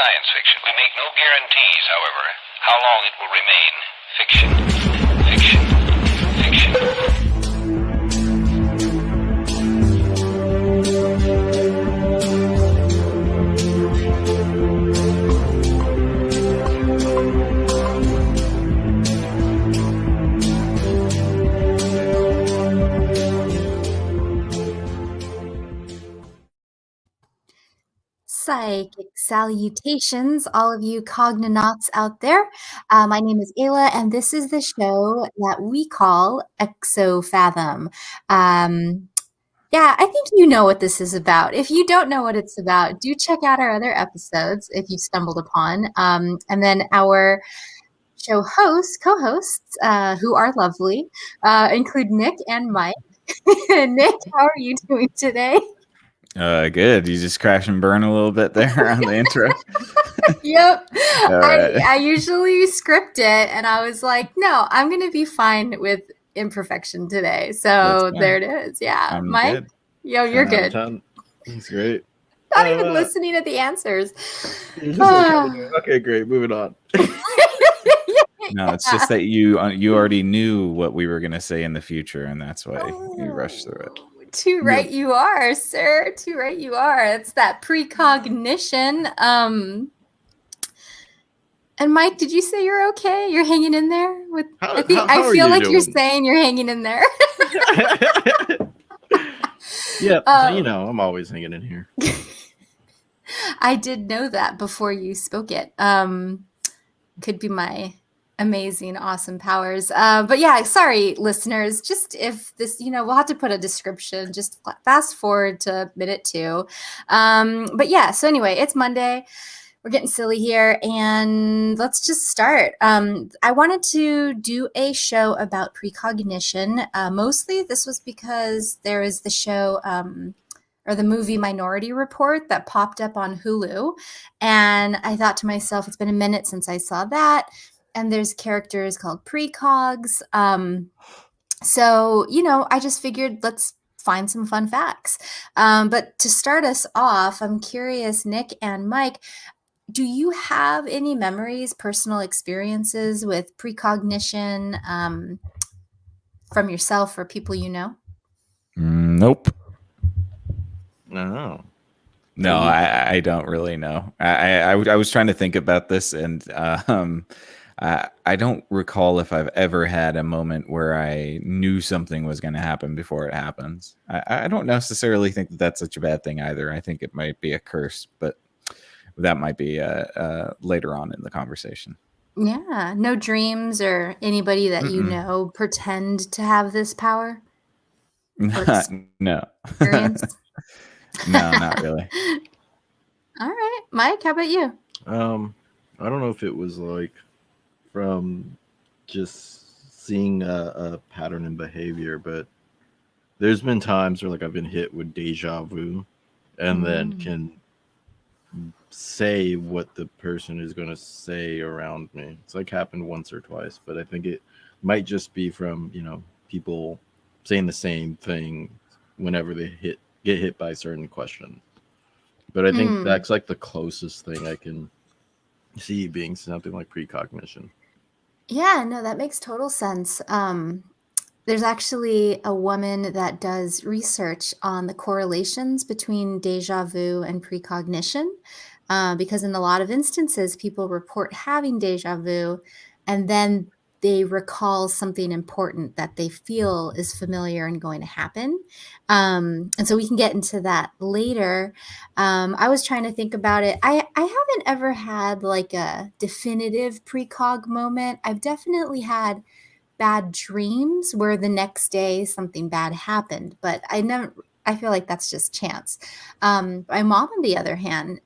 science fiction. We make no guarantees, however, how long it will remain fiction. Fiction. Fiction. Psychic salutations, all of you cognonauts out there. My name is Ayla, and this is the show that we call Exofathom. Yeah, I think you know what this is about. If you don't know what it's about, do check out our other episodes if you've stumbled upon. And then our show hosts, co-hosts, who are lovely, include Nick and Mike. Nick, how are you doing today? Good. You just crash and burn a little bit there on the intro. Yep. Right. I usually script it, and I was like, no, I'm going to be fine with imperfection today. So there it is. Yeah. I'm Mike? good. Yo, you're good. That's great. Not even listening to the answers. Okay, great. Moving on. No, it's just that you already knew what we were going to say in the future, and that's why you rushed through it. Too right you are, sir. Too right you are. It's that precognition. And Mike, did you say you're okay? You're hanging in there? I feel like you're saying you're hanging in there. Yeah, I'm always hanging in here. I did know that before you spoke it. Could be my amazing, awesome powers. But yeah, sorry, listeners. Just if this, we'll have to put a description. Just fast forward to minute 2. But yeah, so anyway, it's Monday. We're getting silly here, and let's just start. I wanted to do a show about precognition. Mostly this was because there is the show or the movie Minority Report that popped up on Hulu. And I thought to myself, it's been a minute since I saw that. And there's characters called precogs. So, I just figured let's find some fun facts. But to start us off, I'm curious, Nick and Mike, do you have any memories, personal experiences with precognition from yourself or people you know? Nope. No. No, I don't really know. I was trying to think about this, and I don't recall if I've ever had a moment where I knew something was going to happen before it happens. I don't necessarily think that that's such a bad thing either. I think it might be a curse, but that might be later on in the conversation. Yeah. No dreams or anybody that you know pretend to have this power? No. Experience? No, not really. All right. Mike, how about you? I don't know if it was like from just seeing a pattern in behavior, but there's been times where like I've been hit with deja vu and then can say what the person is going to say around me. It's like happened once or twice, but I think it might just be from, people saying the same thing whenever they get hit by a certain question. But I think that's like the closest thing I can see being something like precognition. Yeah, no, that makes total sense. There's actually a woman that does research on the correlations between deja vu and precognition, because in a lot of instances, people report having deja vu, and then they recall something important that they feel is familiar and going to happen. And so we can get into that later. I was trying to think about it. I haven't ever had like a definitive precog moment. I've definitely had bad dreams where the next day something bad happened, but I feel like that's just chance. My mom, on the other hand,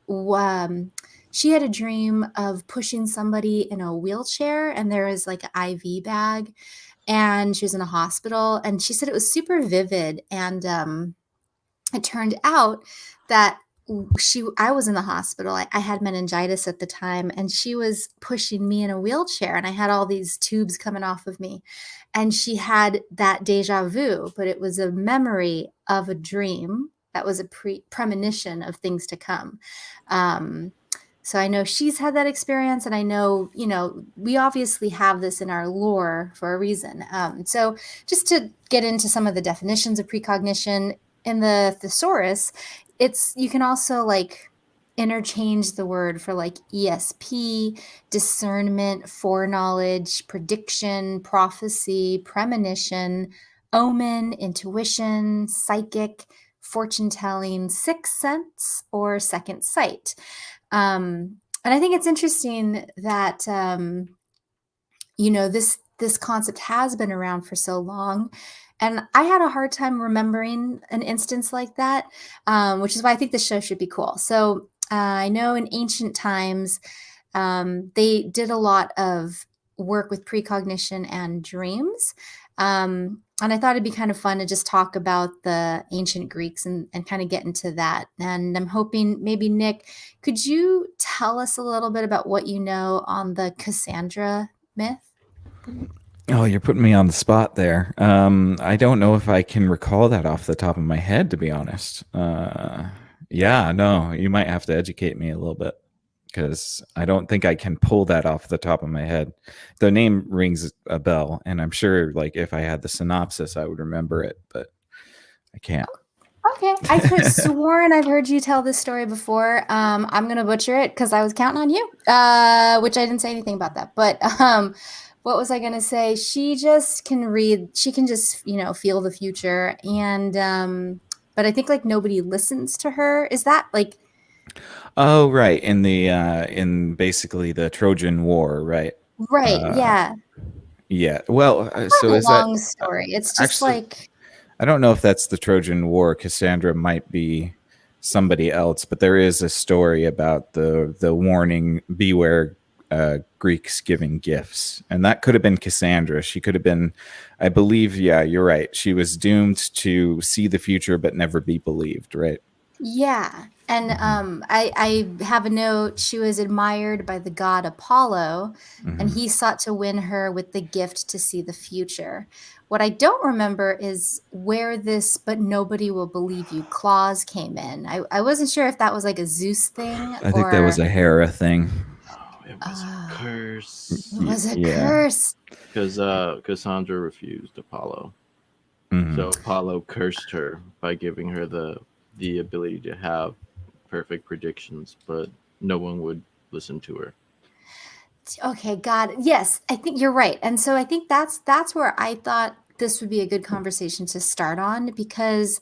she had a dream of pushing somebody in a wheelchair, and there was like an IV bag, and she was in a hospital, and she said it was super vivid. And it turned out that I was in the hospital. I had meningitis at the time, and she was pushing me in a wheelchair, and I had all these tubes coming off of me, and she had that deja vu, but it was a memory of a dream that was a premonition of things to come. So I know she's had that experience, and I know, we obviously have this in our lore for a reason. So just to get into some of the definitions of precognition in the thesaurus, you can also like interchange the word for like ESP, discernment, foreknowledge, prediction, prophecy, premonition, omen, intuition, psychic, fortune telling, sixth sense, or second sight. And I think it's interesting that this concept has been around for so long, and I had a hard time remembering an instance like that, which is why I think this show should be cool. So I know in ancient times, they did a lot of work with precognition and dreams. And I thought it'd be kind of fun to just talk about the ancient Greeks and kind of get into that. And I'm hoping maybe, Nick, could you tell us a little bit about what you know on the Cassandra myth? Oh, you're putting me on the spot there. I don't know if I can recall that off the top of my head, to be honest. Yeah, no, you might have to educate me a little bit, because I don't think I can pull that off the top of my head. The name rings a bell, and I'm sure like if I had the synopsis, I would remember it, but I can't. Okay. I could have sworn I've heard you tell this story before. I'm going to butcher it because I was counting on you, which I didn't say anything about that. But what was I going to say? She just can read. She can just, feel the future. And but I think like nobody listens to her. Is that like... Oh, right. In basically the Trojan War, right? Right. Yeah. Yeah. Well, It's so not a is that long story. It's just actually? like... I don't know if that's the Trojan War. Cassandra might be somebody else, but there is a story about the warning, beware Greeks giving gifts. And that could have been Cassandra. She could have been, I believe, yeah, you're right. She was doomed to see the future but never be believed, right? Yeah. And I have a note. She was admired by the god Apollo, and he sought to win her with the gift to see the future. What I don't remember is where this "but nobody will believe you" clause came in. I wasn't sure if that was like a Zeus thing, I think that was a Hera thing. Oh, it was a curse. It was a Yeah. curse. Because Cassandra refused Apollo. Mhm. So Apollo cursed her by giving her the ability to have perfect predictions, but no one would listen to her. Okay, God. Yes, I think you're right. And so I think that's where I thought this would be a good conversation to start on, because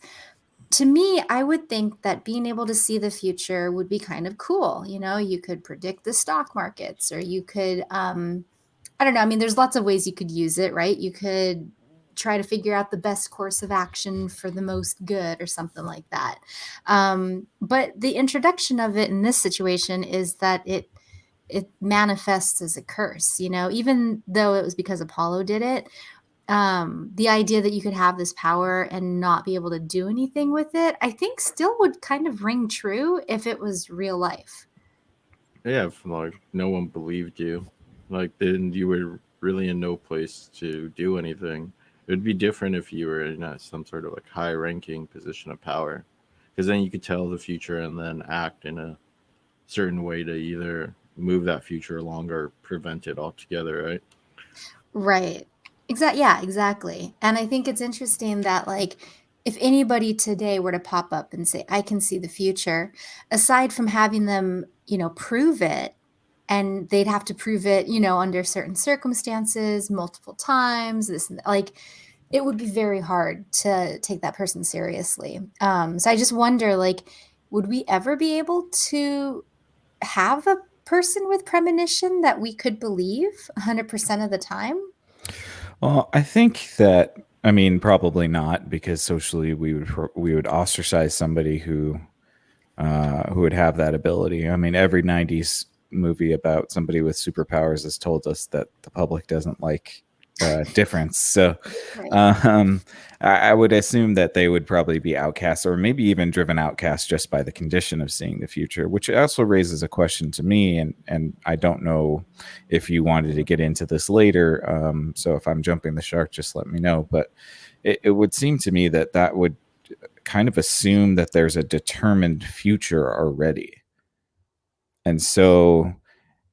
to me, I would think that being able to see the future would be kind of cool. You could predict the stock markets, or you could, I don't know. I mean, there's lots of ways you could use it, right? You could try to figure out the best course of action for the most good or something like that. But the introduction of it in this situation is that it manifests as a curse, even though it was because Apollo did it. The idea that you could have this power and not be able to do anything with it, I think still would kind of ring true if it was real life. Yeah, if like no one believed you, like then you were really in no place to do anything. It would be different if you were in some sort of like high-ranking position of power, because then you could tell the future and then act in a certain way to either move that future along or prevent it altogether, right? Right. Yeah, exactly. And I think it's interesting that like if anybody today were to pop up and say, I can see the future, aside from having them, prove it, and they'd have to prove it, under certain circumstances, multiple times, this and that, like it would be very hard to take that person seriously. So I just wonder, like, would we ever be able to have a person with premonition that we could believe 100% of the time? Well, I think that, I mean, probably not, because socially we would ostracize somebody who would have that ability. I mean, every 90s movie about somebody with superpowers has told us that the public doesn't like difference. So Right. I would assume that they would probably be outcasts, or maybe even driven outcasts just by the condition of seeing the future, which also raises a question to me. And I don't know if you wanted to get into this later. So if I'm jumping the shark, just let me know. But it would seem to me that would kind of assume that there's a determined future already. And so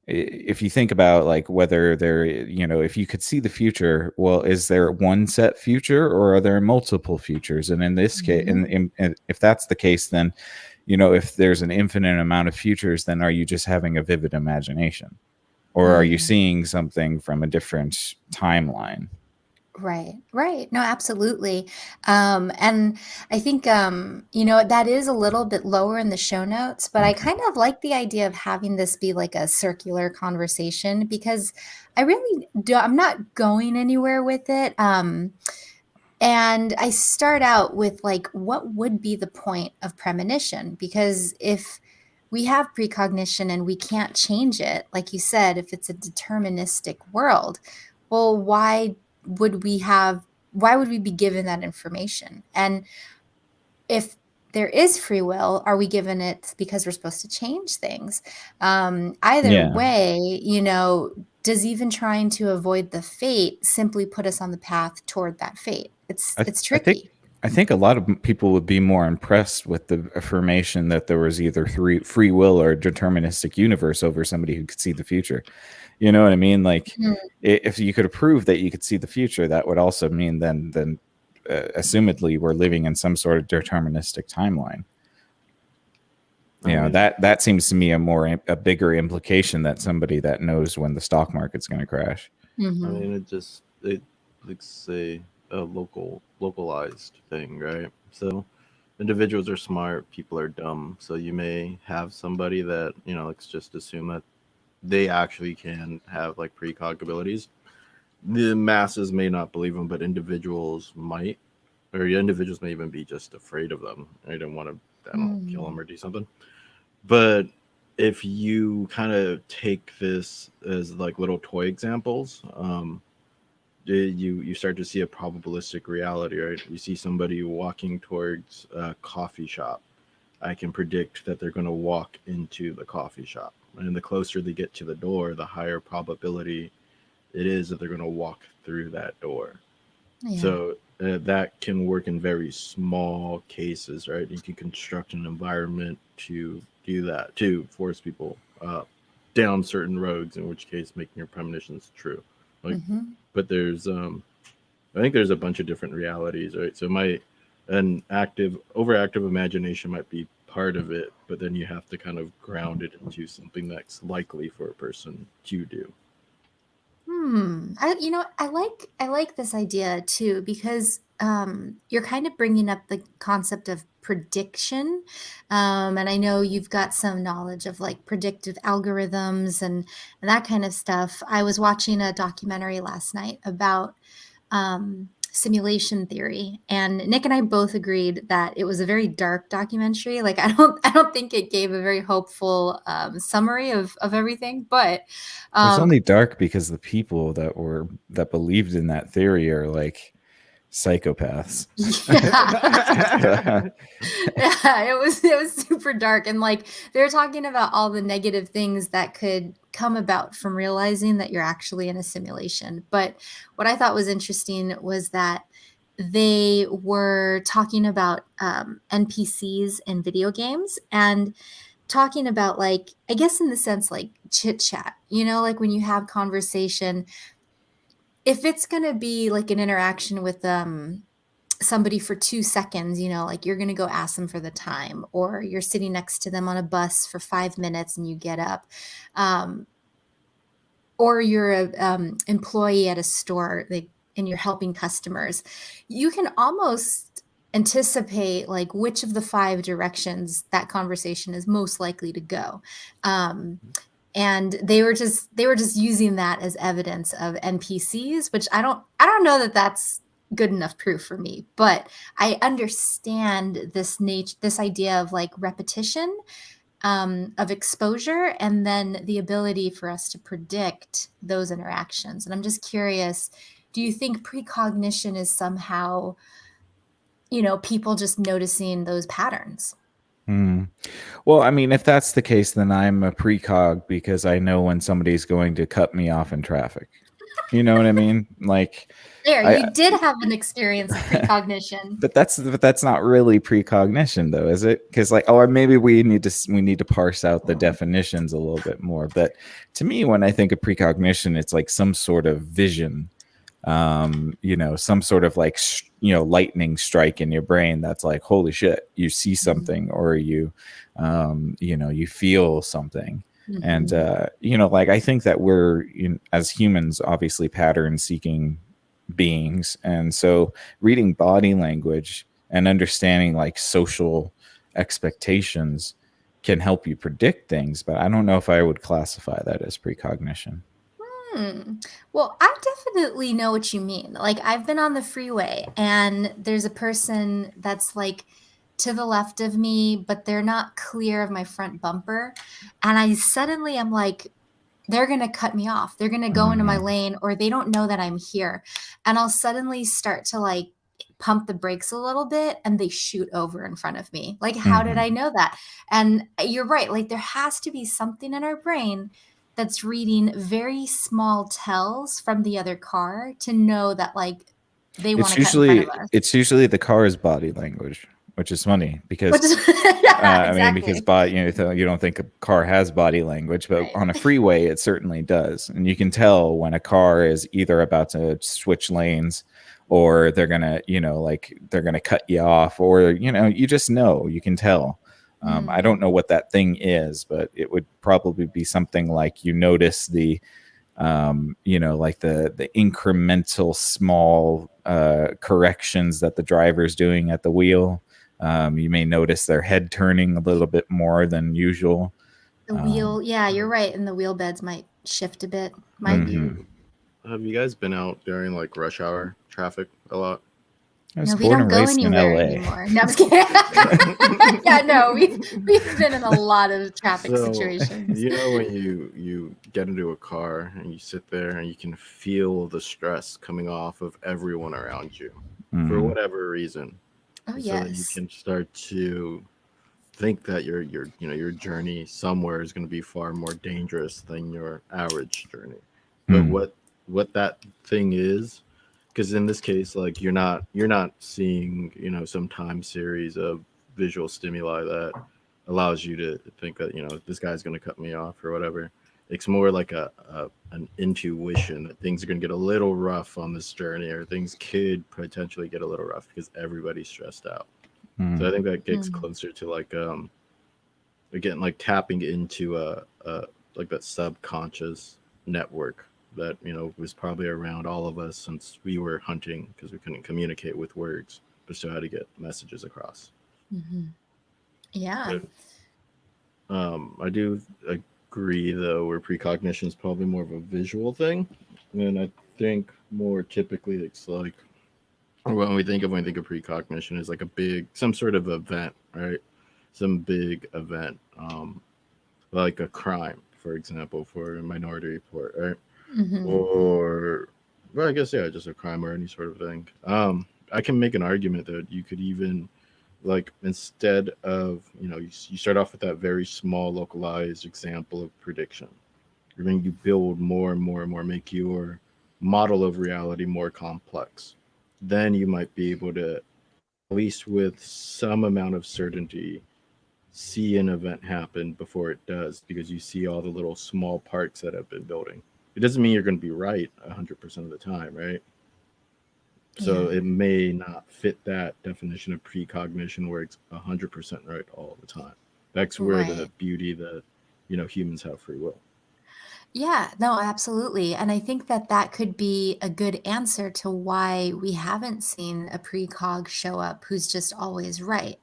if you think about like whether there, if you could see the future, well, is there one set future or are there multiple futures? And in this case, and if that's the case, then, if there's an infinite amount of futures, then are you just having a vivid imagination? Or are you seeing something from a different timeline? Right. No, absolutely. And I think, that is a little bit lower in the show notes, but I kind of like the idea of having this be like a circular conversation because I'm not going anywhere with it. And I start out with like, what would be the point of premonition? Because if we have precognition and we can't change it, like you said, if it's a deterministic world, well, why would we be given that information? And if there is free will, are we given it because we're supposed to change things? Either way, does even trying to avoid the fate simply put us on the path toward that fate? It's tricky. I think a lot of people would be more impressed with the affirmation that there was either free will or deterministic universe over somebody who could see the future. You know what I mean? Like, if you could prove that you could see the future, that would also mean then assumedly we're living in some sort of deterministic timeline. That seems to me a bigger implication that somebody that knows when the stock market's going to crash. I mean, it like say a localized thing, right? So individuals are smart, people are dumb. So you may have somebody that, let's just assume that they actually can have like precog abilities. The masses may not believe them, but individuals might, or individuals may even be just afraid of them. I don't want to, kill them or do something. But if you kind of take this as like little toy examples, you start to see a probabilistic reality, right? You see somebody walking towards a coffee shop. I can predict that they're going to walk into the coffee shop. And the closer they get to the door, the higher probability it is that they're going to walk through that door. Yeah. So that can work in very small cases, right? You can construct an environment to do that, to force people down certain roads, in which case making your premonitions true. Like, but there's I think there's a bunch of different realities, right? So an overactive imagination might be part of it, but then you have to kind of ground it into something that's likely for a person to do. I like this idea too, because you're kind of bringing up the concept of prediction. And I know you've got some knowledge of like predictive algorithms and that kind of stuff. I was watching a documentary last night about simulation theory, and Nick and I both agreed that it was a very dark documentary. Like I don't think it gave a very hopeful summary of everything, but it's only dark because the people that believed in that theory are like psychopaths. Yeah. Yeah, it was super dark, and like they were talking about all the negative things that could come about from realizing that you're actually in a simulation. But what I thought was interesting was that they were talking about NPCs in video games and talking about, like, I guess in the sense like chit chat, like when you have conversation, if it's going to be like an interaction with somebody for 2 seconds, like you're going to go ask them for the time, or you're sitting next to them on a bus for 5 minutes and you get up, or you're an employee at a store, and you're helping customers, you can almost anticipate like which of the 5 directions that conversation is most likely to go. And they were just using that as evidence of NPCs, which I don't know that that's good enough proof for me, but I understand this idea of like repetition, of exposure, and then the ability for us to predict those interactions. And I'm just curious, do you think precognition is somehow, people just noticing those patterns? Well, I mean, if that's the case, then I'm a precog because I know when somebody's going to cut me off in traffic. You know what I mean? Like, There, I, you did have an experience of precognition. but that's not really precognition, though, is it? Because like, or maybe we need to parse out the definitions a little bit more. But to me, when I think of precognition, it's like some sort of vision, some sort of like lightning strike in your brain that's like, holy shit, you see something, or you feel something. And like, I think that we're, as humans, obviously pattern seeking beings, and so reading body language and understanding like social expectations can help you predict things, but I don't know if I would classify that as precognition. Well, I definitely know what you mean. Like, I've been on the freeway and there's a person that's like to the left of me, but they're not clear of my front bumper. And I suddenly am like, they're going to cut me off. They're going to go into my lane, or they don't know that I'm here. And I'll suddenly start to like pump the brakes a little bit and they shoot over in front of me. Like, how did I know that? And you're right. Like, there has to be something in our brain that's reading very small tells from the other car to know that like they want to cut in front of us. It's usually the car's body language, which is funny because Yeah, I mean, exactly. because you don't think a car has body language, but Right. on a freeway it certainly does, and you can tell when a car is either about to switch lanes, or they're gonna they're gonna cut you off, or you just know, you can tell. I don't know what that thing is, but it would probably be something like you notice the like the incremental small corrections that the driver's doing at the wheel. You may notice their head turning a little bit more than usual. The wheel, yeah, you're right. And the wheel beds might shift a bit. Might be. Have you guys been out during like rush hour traffic a lot? No, we don't go anywhere anymore. No, I'm just kidding. Yeah, no, we've been in a lot of traffic situations. You know, when you get into a car and you sit there and you can feel the stress coming off of everyone around you for whatever reason. Oh, so yes. that you can start to think that your journey somewhere is going to be far more dangerous than your average journey. But what that thing is, because in this case, like you're not seeing some time series of visual stimuli that allows you to think that this guy's going to cut me off or whatever. It's more like an intuition that things are going to get a little rough on this journey, or things could potentially get a little rough because everybody's stressed out. So I think that gets closer to like again, like tapping into like that subconscious network that was probably around all of us since we were hunting, because we couldn't communicate with words, but still had to get messages across. Yeah. But, I do agree though, where precognition is probably more of a visual thing, and I think more typically it's like when we think of precognition is like some sort of event, right? Some big event, like a crime, for example, for a Minority Report, right? Or, well, I guess, yeah, just a crime or any sort of thing. I can make an argument that you could even, like, instead of, you start off with that very small localized example of prediction. And then you build more and more and more, make your model of reality more complex. Then you might be able to, at least with some amount of certainty, see an event happen before it does, because you see all the little small parts that have been building. It doesn't mean you're going to be right 100% of the time, right? So it may not fit that definition of precognition where it's 100% right all the time. That's where the beauty that humans have free will. Yeah, no, absolutely. And I think that could be a good answer to why we haven't seen a precog show up who's just always right.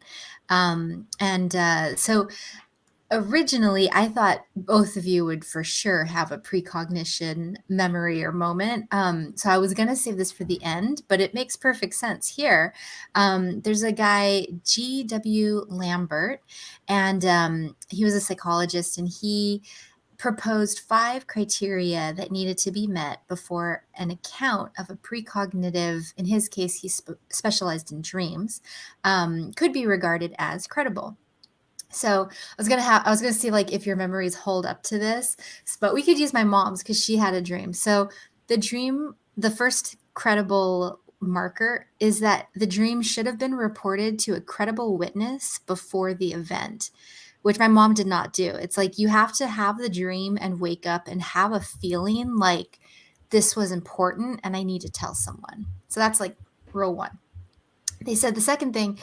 So originally, I thought both of you would for sure have a precognition memory or moment. So I was going to save this for the end, but it makes perfect sense here. There's a guy, G.W. Lambert, and he was a psychologist, and he proposed 5 criteria that needed to be met before an account of a precognitive, in his case, he specialized in dreams, could be regarded as credible. So I was gonna see like if your memories hold up to this, but we could use my mom's because she had a dream. So The first credible marker is that the dream should have been reported to a credible witness before the event, which my mom did not do. It's like you have to have the dream and wake up and have a feeling like this was important and I need to tell someone. So that's like rule one. They said the second thing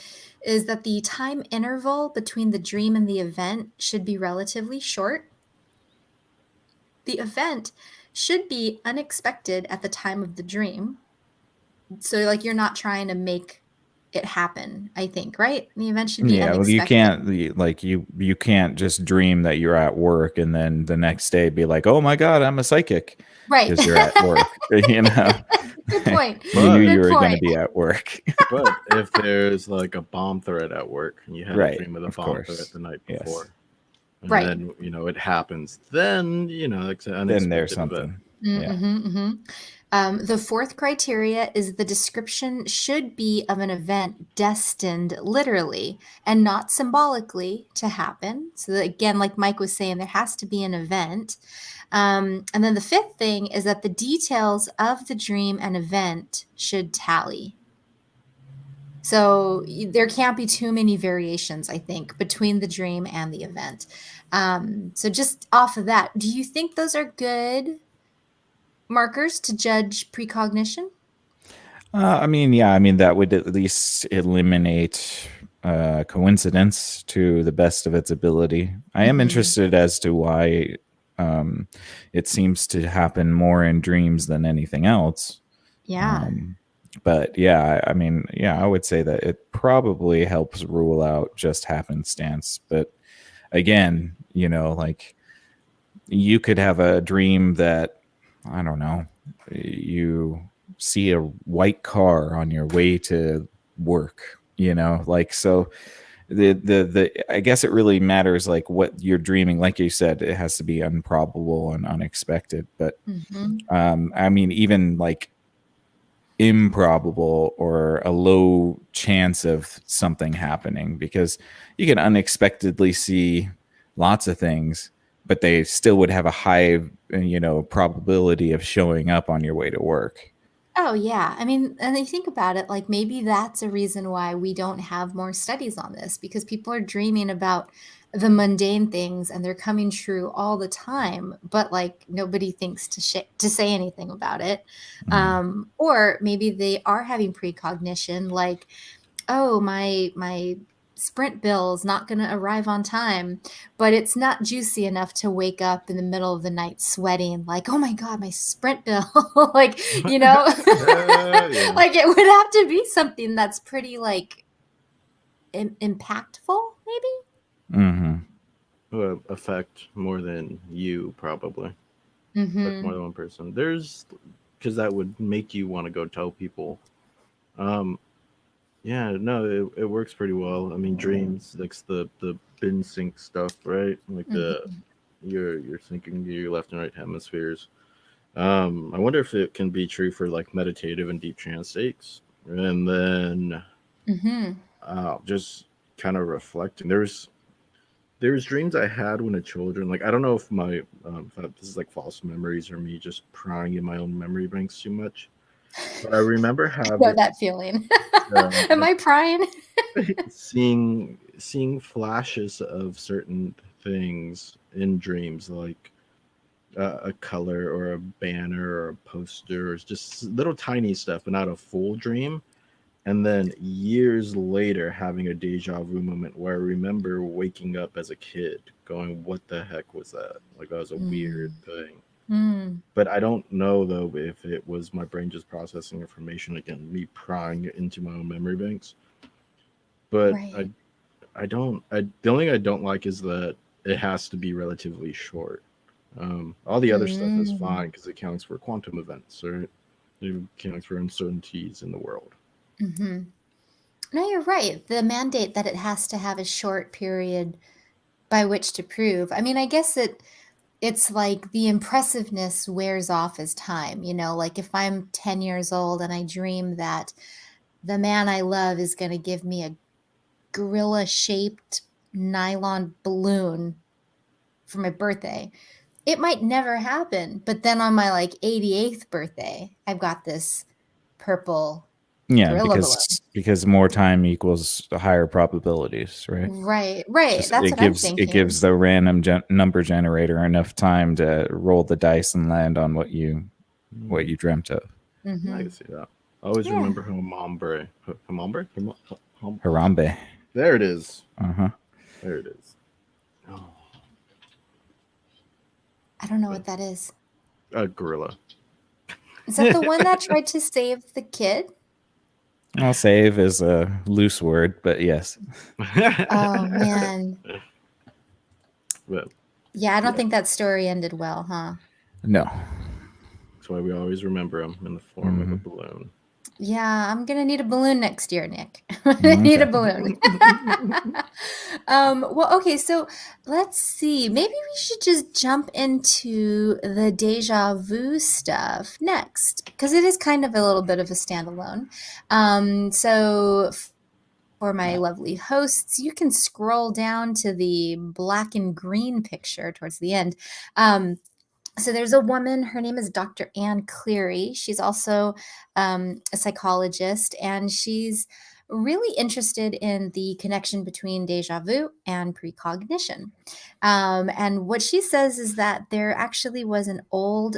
is that the time interval between the dream and the event should be relatively short. The event should be unexpected at the time of the dream. So like you're not trying to make it happen, I think, right? The event should be Yeah, well, you unexpected. can't like you can't just dream that you're at work and then the next day be like, "Oh my God, I'm a psychic," Right. because you're at work. You know, Good point. you knew But- you Good were going to point. be at work. But if there's like a bomb threat at work and you had Right, a dream of the of bomb course. threat the night Yes. before, and Right. then it happens, then it's an Then there's unexpected event. something. Yeah. The fourth criteria is the description should be of an event destined literally and not symbolically to happen. So that, again, like Mike was saying, there has to be an event. And then the fifth thing is that the details of the dream and event should tally. So there can't be too many variations, I think, between the dream and the event. So just off of that, do you think those are good markers to judge precognition? I mean, that would at least eliminate coincidence to the best of its ability. I am Mhm. interested as to why it seems to happen more in dreams than anything else. Yeah. But yeah, I mean, yeah, I would say that it probably helps rule out just happenstance. But again, like you could have a dream that, I don't know, you see a white car on your way to work, like, so the I guess it really matters like what you're dreaming. Like you said, it has to be improbable and unexpected. But Mhm. I mean, even like improbable or a low chance of something happening, because you can unexpectedly see lots of things, but they still would have a high probability of showing up on your way to work. Oh, yeah. I mean, and you think about it, like maybe that's a reason why we don't have more studies on this because people are dreaming about the mundane things and they're coming true all the time, but like nobody thinks to say anything about it. Or maybe they are having precognition, like, oh, my Sprint bill is not going to arrive on time, but it's not juicy enough to wake up in the middle of the night sweating like, oh my God, my Sprint bill. Like, Yeah. like it would have to be something that's pretty like impactful, maybe. Mm-hmm. Will affect more than you probably. Affect Mm-hmm. more than one person. Because that would make you want to go tell people. Yeah, no, it works pretty well. I mean, dreams, like the bin sync stuff, right? Like you're syncing your left and right hemispheres. I wonder if it can be true for like meditative and deep trance states. And then just kind of reflecting. There's dreams I had when a children. Like I don't know if my if this is like false memories or me just prying in my own memory banks too much. But I remember I know having that feeling. Am I prying? seeing flashes of certain things in dreams, like a color or a banner or a poster, or just little tiny stuff, but not a full dream. And then years later, having a deja vu moment where I remember waking up as a kid, going, "What the heck was that?" Like that was a weird thing. But I don't know though if it was my brain just processing information again, me prying it into my own memory banks. But Right. the only thing I don't like is that it has to be relatively short. All the other stuff is fine because it counts for quantum events, or it counts for uncertainties in the world. No, you're right. The mandate that it has to have a short period by which to prove. I mean, I guess it's like the impressiveness wears off as time, like if I'm 10 years old and I dream that the man I love is going to give me a gorilla shaped nylon balloon for my birthday. it might never happen, but then on my like 88th birthday, I've got this purple Yeah, gorilla balloon. because more time equals higher probabilities, right? Right. Just That's what I'm it thinking. gives the random number generator enough time to roll the dice and land on what you dreamt of. I Mhm. can see that. I always Yeah. remember Hamambre. Hamambre? Harambe. There it is. Uh-huh. There it is. Oh, I don't know what that is. a gorilla. Is that the one that tried to save the kid? Well, save is a loose word, but yes. Oh man. But Yeah, I don't Yeah. think that story ended well, huh? No. that's why we always remember him in the form of a Mhm. balloon. Yeah, I'm gonna need a balloon next year, Nick. I need a Okay. balloon. Well, okay, so let's see. Maybe we should just jump into the deja vu stuff next, because it is kind of a little bit of a standalone. So for my lovely hosts, you can scroll down to the black and green picture towards the end. So there's a woman, her name is Dr. Anne Cleary. She's also a psychologist, and she's really interested in the connection between deja vu and precognition. And what she says is that there actually was an old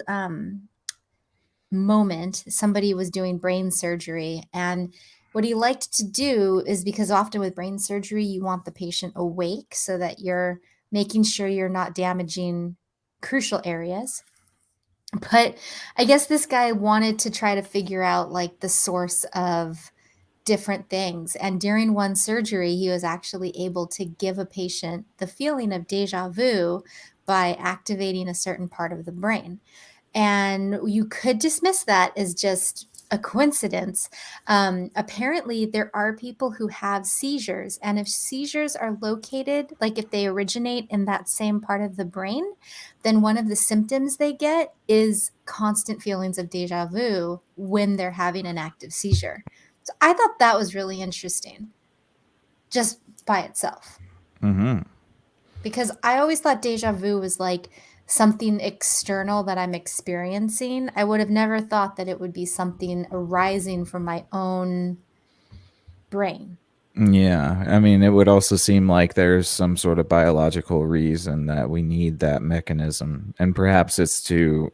moment somebody was doing brain surgery, and what he liked to do is, because often with brain surgery you want the patient awake so that you're making sure you're not damaging crucial areas. But I guess this guy wanted to try to figure out like the source of different things. And during one surgery, he was actually able to give a patient the feeling of deja vu by activating a certain part of the brain. And you could dismiss that as just a coincidence. Apparently, there are people who have seizures, and if seizures are located, like if they originate in that same part of the brain, then one of the symptoms they get is constant feelings of deja vu when they're having an active seizure. So I thought that was really interesting, just by itself, Mm-hmm. because I always thought deja vu was like something external that I'm experiencing. I would have never thought that it would be something arising from my own brain. Yeah, I mean, it would also seem like there's some sort of biological reason that we need that mechanism, and perhaps it's to.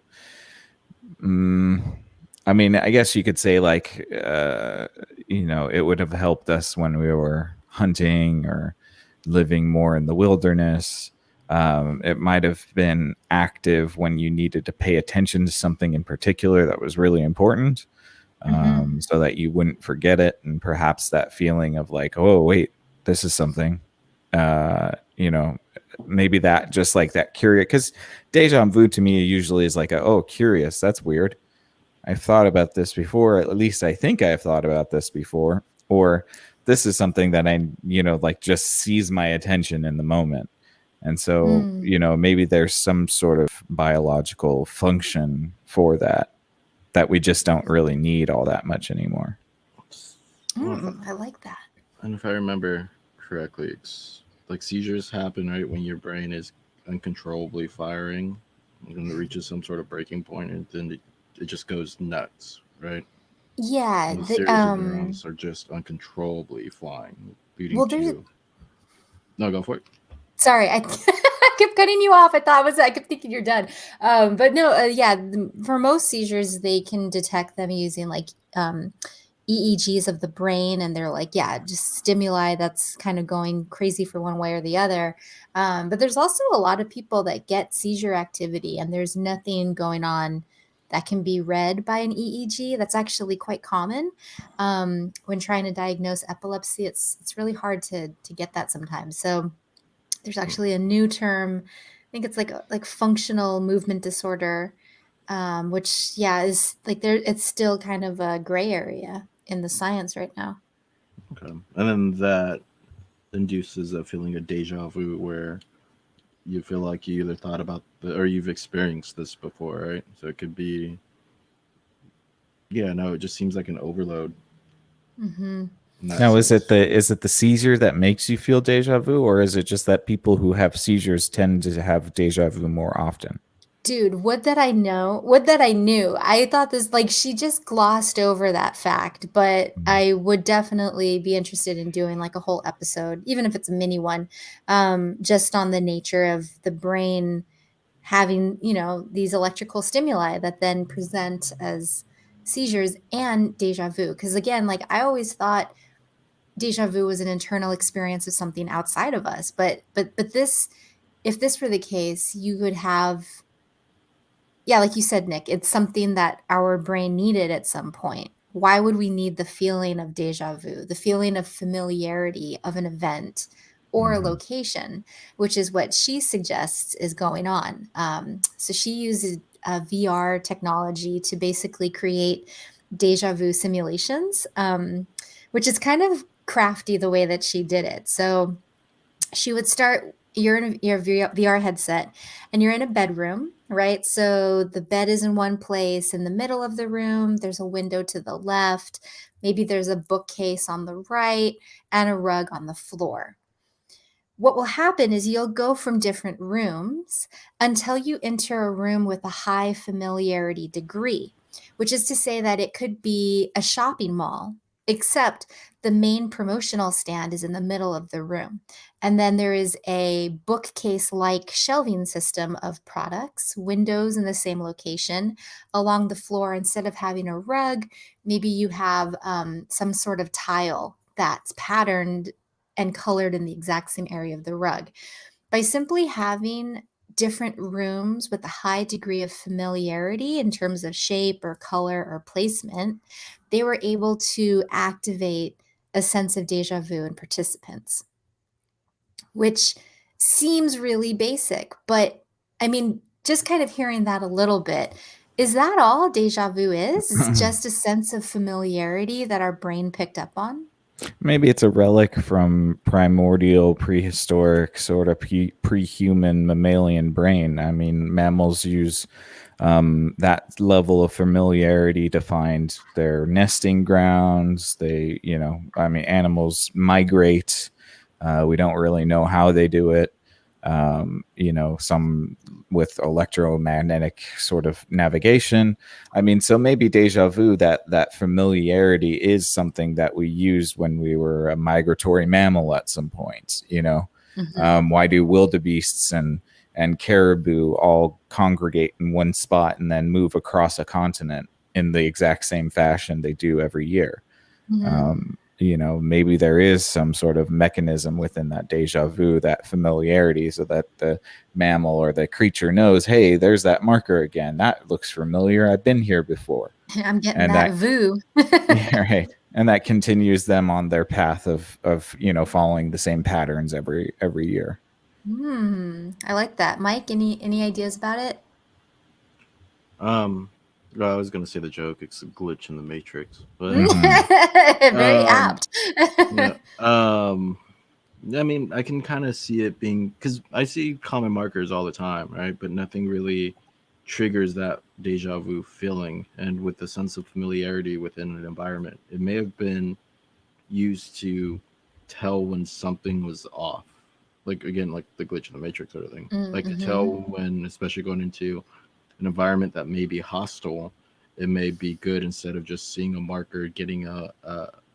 I mean, I guess you could say like, it would have helped us when we were hunting or living more in the wilderness. It might have been active when you needed to pay attention to something in particular that was really important. So that you wouldn't forget it, and perhaps that feeling of like, oh wait, this is something, maybe that just like that curious, because deja vu to me usually is like curious, that's weird, I've thought about this before, at least I think I've thought about this before, or this is something that I like just seize my attention in the moment. And so maybe there's some sort of biological function for that we just don't really need all that much anymore. I like that. And if I remember correctly, like seizures happen right when your brain is uncontrollably firing, when it reaches some sort of breaking point, and then it just goes nuts, right? Yeah. And the series of neurons are just uncontrollably flying, leading to. No, go for it. Sorry, I kept cutting you off. I kept thinking you're done. But no, for most seizures, they can detect them using like EEGs of the brain, and they're like, just stimuli that's kind of going crazy for one way or the other. But there's also a lot of people that get seizure activity, and there's nothing going on that can be read by an EEG. That's actually quite common when trying to diagnose epilepsy. It's really hard to get that sometimes. So there's actually a new term. I think it's like functional movement disorder, which is like it's still kind of a gray area in the science right now. Okay, and then that induces a feeling of deja vu where you feel like you either thought about or you've experienced this before, right? So it could be, it just seems like an overload. Mm-hmm. Now, is it the seizure that makes you feel deja vu, or is it just that people who have seizures tend to have deja vu more often? Dude, would that I know, would that I knew. I thought this, like, she just glossed over that fact, but Mhm. I would definitely be interested in doing like a whole episode, even if it's a mini one, just on the nature of the brain having, these electrical stimuli that then present as seizures and deja vu. Because again, like I always thought deja vu was an internal experience of something outside of us, but this, if this were the case, you would have, yeah, like you said, Nick, it's something that our brain needed at some point. Why would we need the feeling of deja vu, the feeling of familiarity of an event or a Mhm. location, which is what she suggests is going on. So she uses VR technology to basically create deja vu simulations, which is kind of crafty the way that she did it. So she would start, you're in your VR headset and you're in a bedroom, right? So the bed is in one place in the middle of the room. There's a window to the left. Maybe there's a bookcase on the right and a rug on the floor. What will happen is you'll go from different rooms until you enter a room with a high familiarity degree, which is to say that it could be a shopping mall, except the main promotional stand is in the middle of the room. And then there is a bookcase like shelving system of products, windows in the same location along the floor. Instead of having a rug, maybe you have some sort of tile that's patterned and colored in the exact same area of the rug. By simply having different rooms with a high degree of familiarity in terms of shape or color or placement, they were able to activate a sense of deja vu in participants, which seems really basic. But I mean, just kind of hearing that a little bit, is that all deja vu is? Is it just a sense of familiarity that our brain picked up on? Maybe it's a relic from primordial, prehistoric, sort of pre-human mammalian brain. I mean, mammals use that level of familiarity to find their nesting grounds. I mean, animals migrate. We don't really know how they do it. Some with electromagnetic sort of navigation. I mean, so maybe deja vu, that familiarity is something that we used when we were a migratory mammal at some point. Mhm. Why do wildebeests and caribou all congregate in one spot and then move across a continent in the exact same fashion they do every year? Mhm. Maybe there is some sort of mechanism within that deja vu, that familiarity, so that the mammal or the creature knows, hey, there's that marker again. That looks familiar. I've been here before. I'm getting And that that, vu. yeah, right. And that continues them on their path of following the same patterns every year. I like that. Mike, any ideas about it? Um, well, I was gonna say the joke. It's a glitch in the matrix, but Hmm. Very um, apt. yeah. I mean, I can kind of see it being because I see common markers all the time, right? But nothing really triggers that deja vu feeling. And with the sense of familiarity within an environment, it may have been used to tell when something was off. Like again, like the glitch in the matrix sort of thing. Like to tell Mm-hmm. when, especially going into an environment that may be hostile, it may be good instead of just seeing a marker, getting a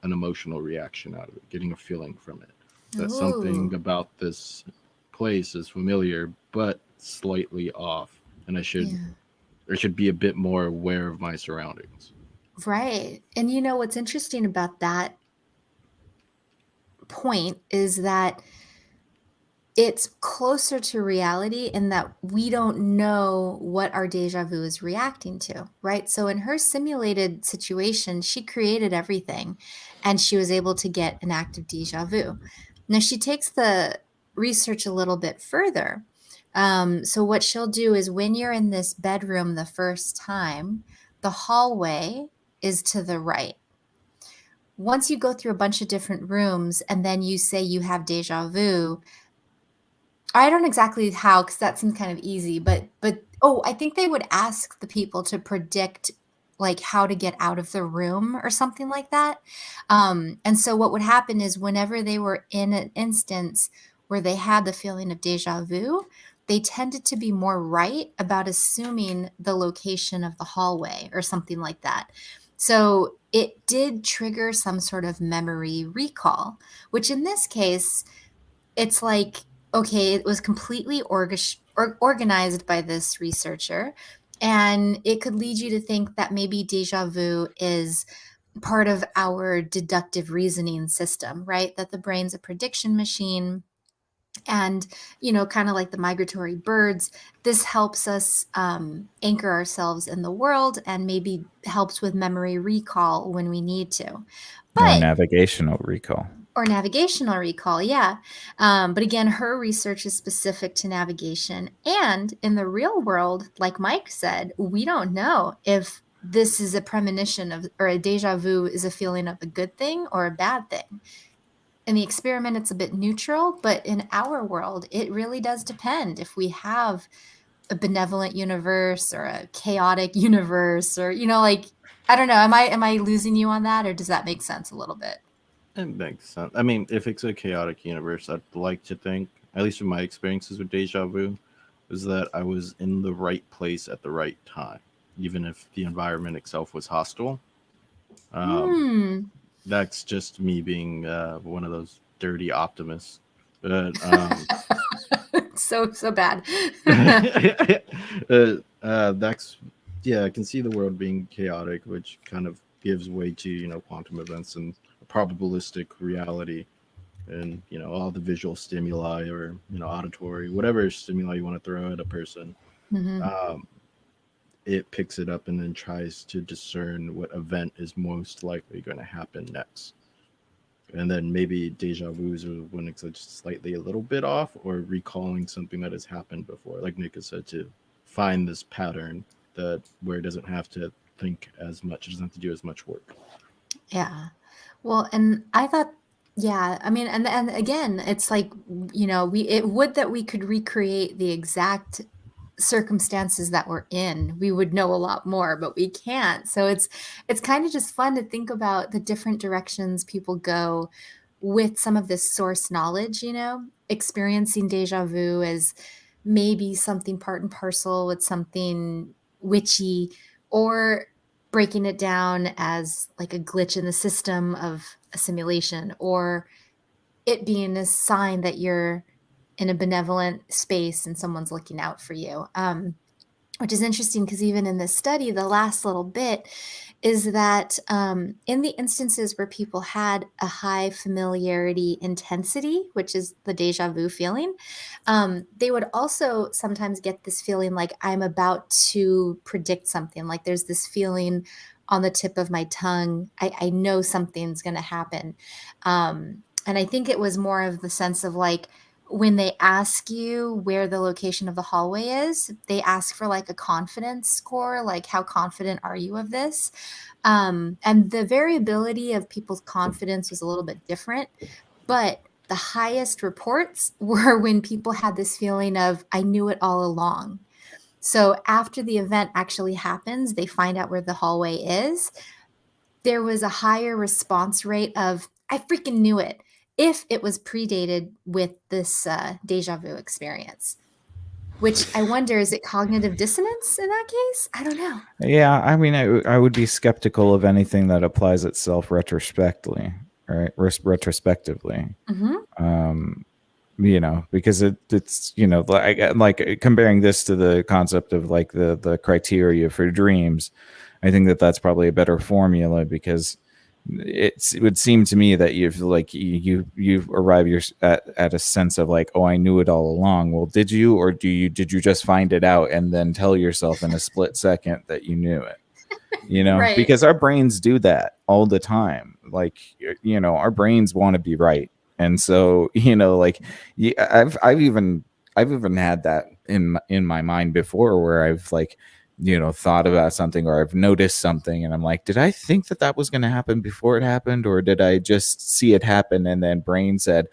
an emotional reaction out of it, getting a feeling from it. That something Ooh, about this place is familiar but slightly off, and yeah. I should be a bit more aware of my surroundings. Right. And you know what's interesting about that point is that it's closer to reality in that we don't know what our deja vu is reacting to, right? So in her simulated situation, she created everything and she was able to get an active deja vu. Now she takes the research a little bit further. So what she'll do is when you're in this bedroom the first time, the hallway is to the right. Once you go through a bunch of different rooms and then you say you have deja vu, I don't exactly how, because that seems kind of easy, but oh, I think they would ask the people to predict like how to get out of the room or something like that. And so what would happen is whenever they were in an instance where they had the feeling of deja vu, they tended to be more right about assuming the location of the hallway or something like that. So it did trigger some sort of memory recall, which in this case, it's like, okay, it was completely organized by this researcher, and it could lead you to think that maybe deja vu is part of our deductive reasoning system, right? That the brain's a prediction machine. And, kind of like the migratory birds, this helps us anchor ourselves in the world and maybe helps with memory recall when we need to. Or But navigational recall. or navigational recall, yeah. But again, her research is specific to navigation. And in the real world, like Mike said, we don't know if this is a premonition of, or a deja vu is a feeling of a good thing or a bad thing. In the experiment, it's a bit neutral, but in our world, it really does depend if we have a benevolent universe or a chaotic universe, or, like, I don't know. Am I losing you on that, or does that make sense a little bit? It makes sense. I mean, if it's a chaotic universe, I'd like to think, at least in my experiences with deja vu, is that I was in the right place at the right time, even if the environment itself was hostile. That's just me being one of those dirty optimists. But so bad. that's I can see the world being chaotic, which kind of gives way to quantum events and probabilistic reality, and all the visual stimuli or auditory, whatever stimuli you want to throw at a person. It picks it up and then tries to discern what event is most likely going to happen next. And then maybe deja vu's are when it's just slightly a little bit off, or recalling something that has happened before, like Nick has said, to find this pattern that where it doesn't have to think as much, it doesn't have to do as much work. Yeah. Well, and I thought, yeah, I mean, and again, it's like, it would that we could recreate the exact circumstances that we're in. We would know a lot more, but we can't. So it's kind of just fun to think about the different directions people go with some of this source knowledge, experiencing deja vu as maybe something part and parcel with something witchy, or breaking it down as like a glitch in the system of a simulation, or it being a sign that you're in a benevolent space and someone's looking out for you. Which is interesting because even in this study, the last little bit is that in the instances where people had a high familiarity intensity, which is the deja vu feeling, they would also sometimes get this feeling like I'm about to predict something. Like there's this feeling on the tip of my tongue. I know something's going to happen. And I think it was more of the sense of like, when they ask you where the location of the hallway is, they ask for like a confidence score, like how confident are you of this? And the variability of people's confidence was a little bit different, but the highest reports were when people had this feeling of, I knew it all along. So after the event actually happens, they find out where the hallway is. There was a higher response rate of, I freaking knew it, if it was predated with this deja vu experience, which I wonder, is it cognitive dissonance in that case? I don't know. Yeah, I mean, I would be skeptical of anything that applies itself retrospectively, right? Retrospectively, because it's like comparing this to the concept of like the criteria for dreams. I think that's probably a better formula, because it would seem to me that you've arrived at a sense of like, oh, I knew it all along. Well, did you, or did you just find it out and then tell yourself in a split second that you knew it? Right. Because our brains do that all the time. Like, our brains want to be right, and so I've even had that in my mind before, where I've like, thought about something, or I've noticed something, and I'm like, did I think that was going to happen before it happened, or did I just see it happen and then brain said,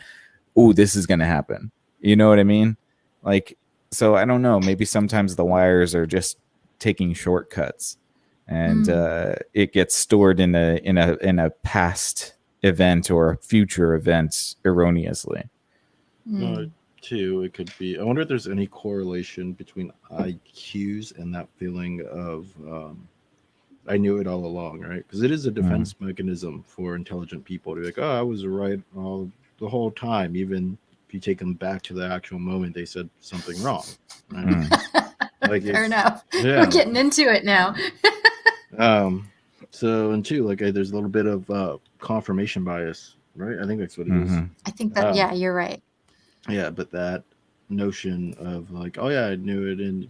oh, this is going to happen? You know what I mean? Like, so I don't know, maybe sometimes the wires are just taking shortcuts, and it gets stored in a past event or a future event erroneously. too, it could be. I wonder if there's any correlation between IQs and that feeling of I knew it all along, right? Because it is a defense mechanism for intelligent people to be like, oh, I was right all the whole time, even if you take them back to the actual moment they said something wrong. Right? Like Fair enough. Yeah. We're getting into it now. So and two, like there's a little bit of confirmation bias, right? I think that's what it is. I think that yeah, you're right. Yeah, but that notion of like, oh yeah, I knew it, and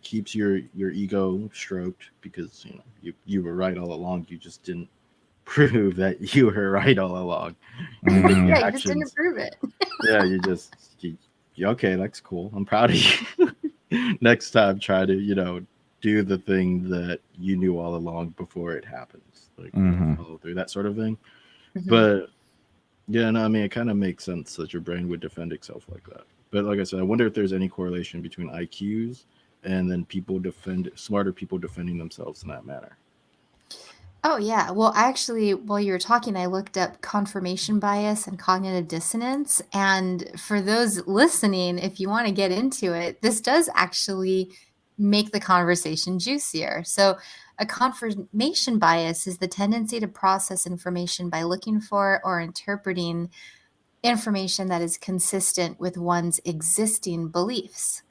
keeps your ego stroked because you were right all along. You just didn't prove that you were right all along. Yeah, you just didn't prove it. Yeah, okay, that's cool. I'm proud of you. Next time, try to do the thing that you knew all along before it happens, like follow through, that sort of thing. But yeah, no, I mean, it kind of makes sense that your brain would defend itself like that. But like I said, I wonder if there's any correlation between IQs and then smarter people defending themselves in that manner. Oh, yeah. Well, actually, while you were talking, I looked up confirmation bias and cognitive dissonance. And for those listening, if you want to get into it, this does actually make the conversation juicier. So a confirmation bias is the tendency to process information by looking for or interpreting information that is consistent with one's existing beliefs.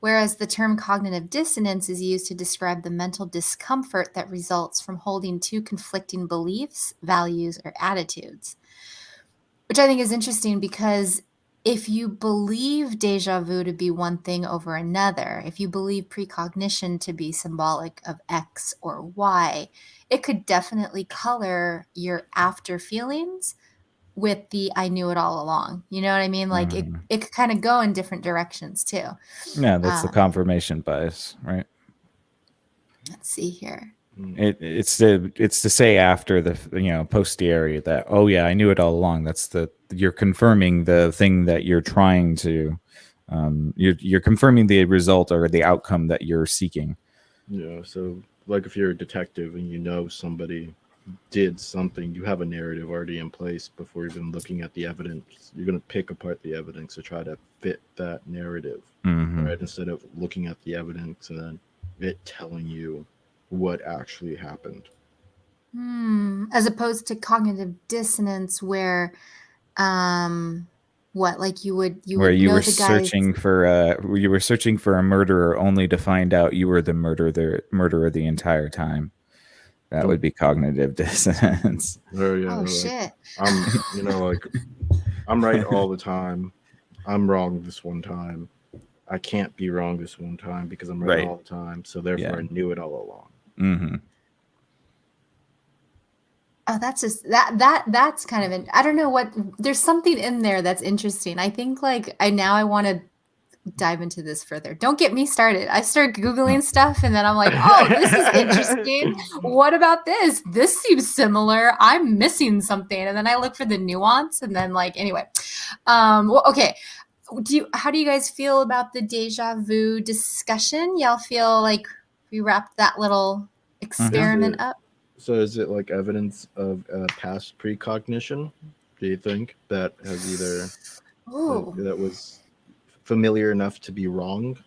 Whereas the term cognitive dissonance is used to describe the mental discomfort that results from holding two conflicting beliefs, values, or attitudes. Which I think is interesting because if you believe déjà vu to be one thing over another, if you believe precognition to be symbolic of X or Y, it could definitely color your after feelings with the I knew it all along. You know what I mean? Like it could kind of go in different directions too. Yeah, that's the confirmation bias, right? Let's see here. It's to say after the posteriori that, oh yeah, I knew it all along. That's you're confirming the thing that you're trying to you're confirming the result or the outcome that you're seeking. Yeah, so like if you're a detective and somebody did something, you have a narrative already in place before even looking at the evidence. You're going to pick apart the evidence to try to fit that narrative, right? Instead of looking at the evidence and then it telling you what actually happened. As opposed to cognitive dissonance where what, like you would you were searching for a murderer only to find out you were the murderer the entire time. That would be cognitive dissonance. Oh shit. I'm right all the time. I'm wrong this one time. I can't be wrong this one time because I'm right all the time. So therefore I knew it all along. Oh, that's just that's kind of I don't know what, there's something in there that's interesting. I think I want to dive into this further. Don't get me started. I start Googling stuff and then I'm like, oh, this is interesting. What about this? This seems similar. I'm missing something. And then I look for the nuance and then anyway. Well, okay. How do you guys feel about the deja vu discussion? Y'all feel like we wrapped that little experiment up? So is it like evidence of past precognition? Do you think that has either that was familiar enough to be wrong?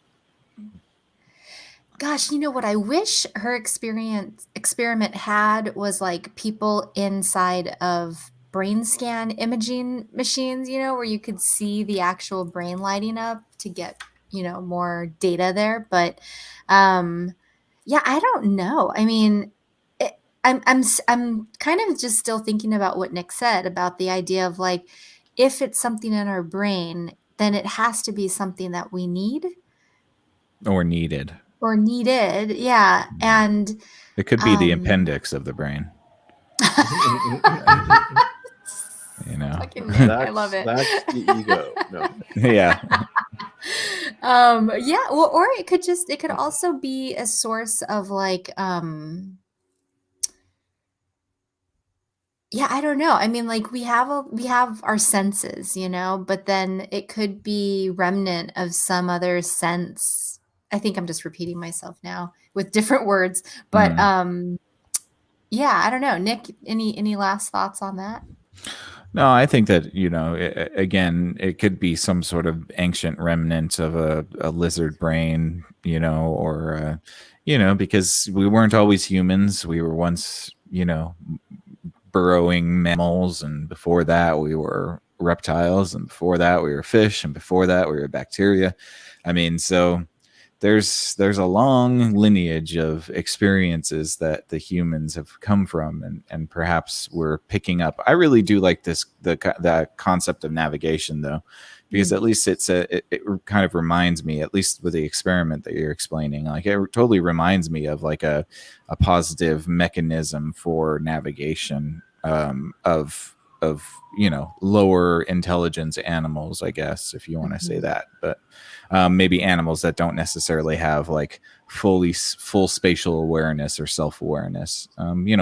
Gosh, what I wish her experiment had was people inside of brain scan imaging machines, where you could see the actual brain lighting up to get, more data there. But yeah, I don't know. I mean, I'm kind of just still thinking about what Nick said about the idea of if it's something in our brain, then it has to be something that we need or needed. Yeah. And it could be the appendix of the brain. I love it. That's the ego. No. Yeah. Yeah. Well, or it could also be a source of yeah, I don't know. I mean, we have our senses, but then it could be remnant of some other sense. I think I'm just repeating myself now with different words, but yeah, I don't know. Nick, any last thoughts on that? No, I think that, again, it could be some sort of ancient remnant of a lizard brain, or, because we weren't always humans. We were once, burrowing mammals. And before that, we were reptiles. And before that, we were fish. And before that, we were bacteria. I mean, so there's a long lineage of experiences that the humans have come from, and perhaps we're picking up. I really do like the concept of navigation, though, because at least it kind of reminds me, at least with the experiment that you're explaining, like it totally reminds me of like a positive mechanism for navigation, of lower intelligence animals, I guess, if you want to say that. But maybe animals that don't necessarily have like full spatial awareness or self-awareness.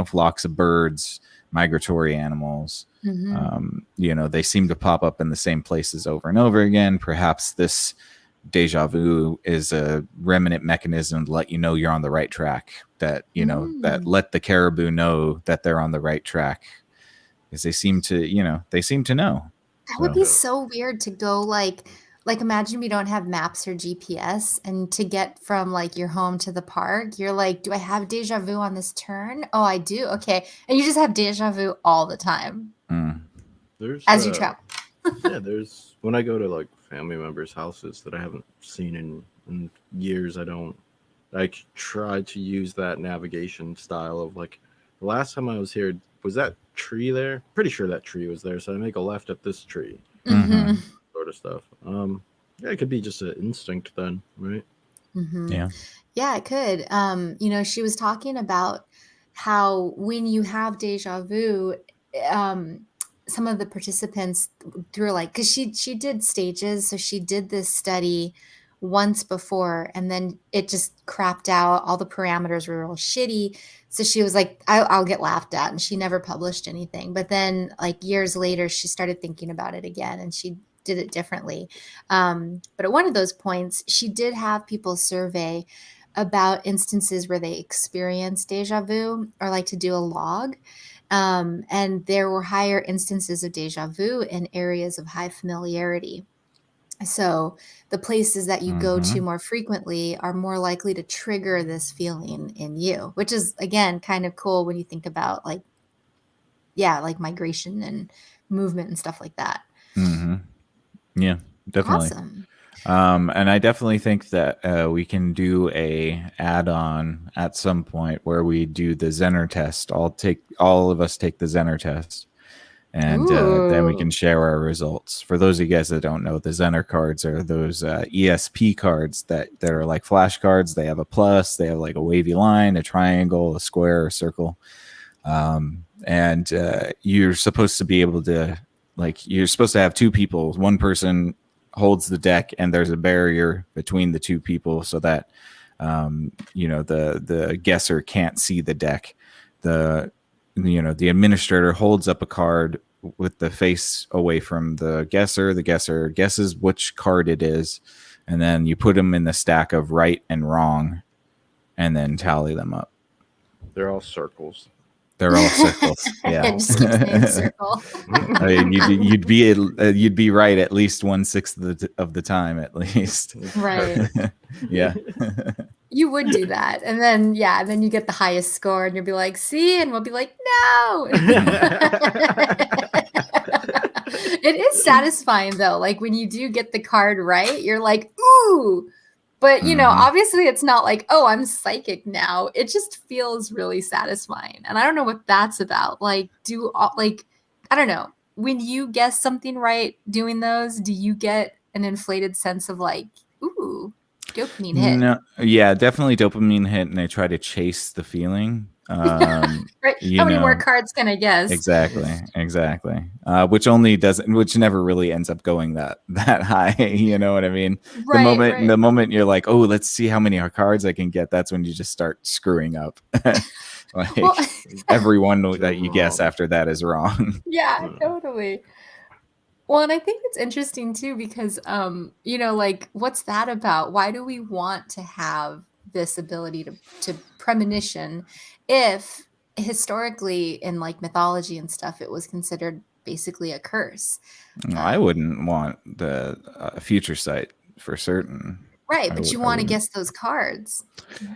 Flocks of birds, migratory animals, they seem to pop up in the same places over and over again. Perhaps this deja vu is a remnant mechanism to let you know you're on the right track, that that let the caribou know that they're on the right track, because they seem to know. That would be so weird to go like imagine we don't have maps or GPS, and to get from like your home to the park, you're like, do I have deja vu on this turn? Oh, I do. Okay. And you just have deja vu all the time There's as you travel. there's when I go to like family members' houses that I haven't seen in years, I try to use that navigation style of like, the last time I was here, was that tree there? Pretty sure that tree was there, so I make a left at this tree. Sort of stuff. It could be just an instinct then, right? Yeah, it could. She was talking about how when you have deja vu, some of the participants through like, because she did stages, so she did this study once before, and then it just crapped out. All the parameters were real shitty. So she was like, I'll get laughed at. And she never published anything. But then like years later, she started thinking about it again, and she did it differently. But at one of those points, she did have people survey about instances where they experienced deja vu, or like to do a log. And there were higher instances of deja vu in areas of high familiarity. So the places that you go to more frequently are more likely to trigger this feeling in you, which is, again, kind of cool when you think about like migration and movement and stuff like that. Yeah, definitely. Awesome. And I definitely think that we can do a add-on at some point where we do the Zener test. All of us take the Zener test, and then we can share our results. For those of you guys that don't know, the Zener cards are those ESP cards that are like flashcards. They have a plus, they have like a wavy line, a triangle, a square, a circle, and you're supposed to be able to, like, you're supposed to have two people. One person holds the deck, and there's a barrier between the two people so that the guesser can't see the deck. The administrator holds up a card with the face away from the guesser. The guesser guesses which card it is, and then you put them in the stack of right and wrong, and then tally them up. They're all circles. They're all circles. Yeah, It just keeps saying circle. I mean, you'd be right at least 1/6 of the time, at least. Right. Yeah. You would do that. And then, then you get the highest score, and you'll be like, see? And we'll be like, no. It is satisfying, though. Like, when you do get the card right, you're like, ooh. But, obviously it's not like, oh, I'm psychic now. It just feels really satisfying. And I don't know what that's about. Like, I don't know. When you guess something right doing those, do you get an inflated sense of like, ooh, dopamine hit? No, yeah, definitely dopamine hit, and I try to chase the feeling. Right? How many more cards can I guess? Exactly. Which never really ends up going that high. You know what I mean? Right, the moment you're like, oh, let's see how many cards I can get, that's when you just start screwing up. Like, everyone that you guess after that is wrong. Yeah, totally. Well, and I think it's interesting too, because, like, what's that about? Why do we want to have this ability to premonition if historically in like mythology and stuff, it was considered basically a curse. No, I wouldn't want the future sight for certain. Right, I but you I want to wouldn't. guess those cards.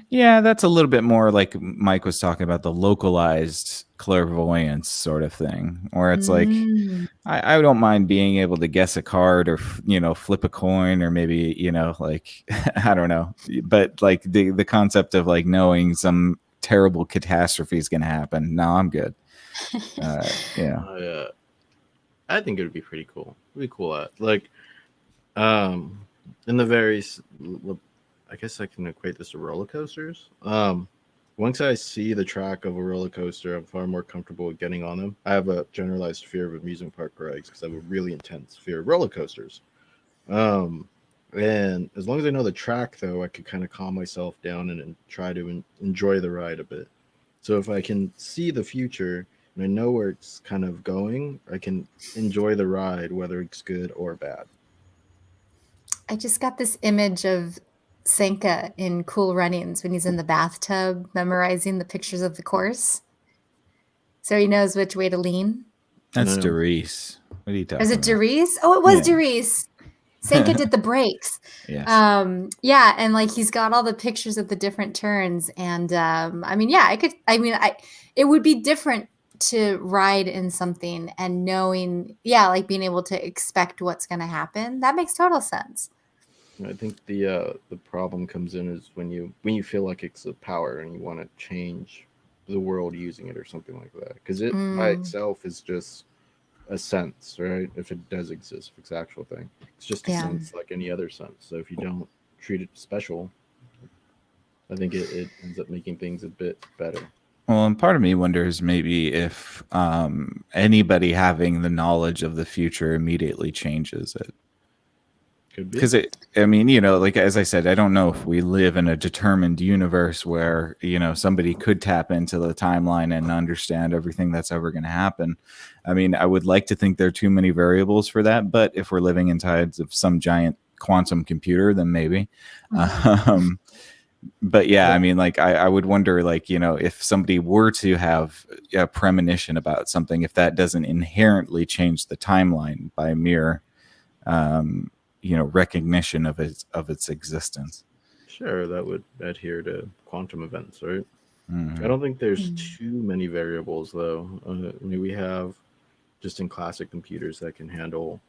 Yeah, that's a little bit more like Mike was talking about, the localized clairvoyance sort of thing, where it's like Mm. I don't mind being able to guess a card or flip a coin or maybe like I don't know, but like the concept of like knowing some terrible catastrophe is going to happen. No, I'm good. Yeah. I think it would be pretty cool. It'd be cool. Like, in the I guess I can equate this to roller coasters. Once I see the track of a roller coaster, I'm far more comfortable with getting on them. I have a generalized fear of amusement park rides because I have a really intense fear of roller coasters. And as long as I know the track, though, I could kind of calm myself down and try to enjoy the ride a bit. So if I can see the future and I know where it's kind of going, I can enjoy the ride, whether it's good or bad. I just got this image of Senka in Cool Runnings when he's in the bathtub memorizing the pictures of the course. So he knows which way to lean. That's No. Derice. What are you talking Was it about? Derice? Oh, it was Yeah. Derice. Senka did the breaks. Yes. Yeah, and like he's got all the pictures of the different turns, and I mean, yeah, it would be different to ride in something and knowing, yeah, like being able to expect what's going to happen. That makes total sense. I think the problem comes in is when you feel like it's a power and you want to change the world using it or something like that, because it by itself is just a sense, right? If it does exist, if it's an actual thing, it's just a sense like any other sense. So if you don't treat it special, I think it ends up making things a bit better. Well, and part of me wonders maybe if anybody having the knowledge of the future immediately changes it. Could be. Because like as I said, I don't know if we live in a determined universe where somebody could tap into the timeline and understand everything that's ever going to happen. I mean, I would like to think there are too many variables for that, but if we're living inside of some giant quantum computer, then maybe. But yeah, I mean, like I would wonder, like if somebody were to have a premonition about something, if that doesn't inherently change the timeline by mere recognition of its existence. Sure, that would adhere to quantum events, right? Mm-hmm. I don't think there's too many variables, though. I mean, we have just in classic computers that can handle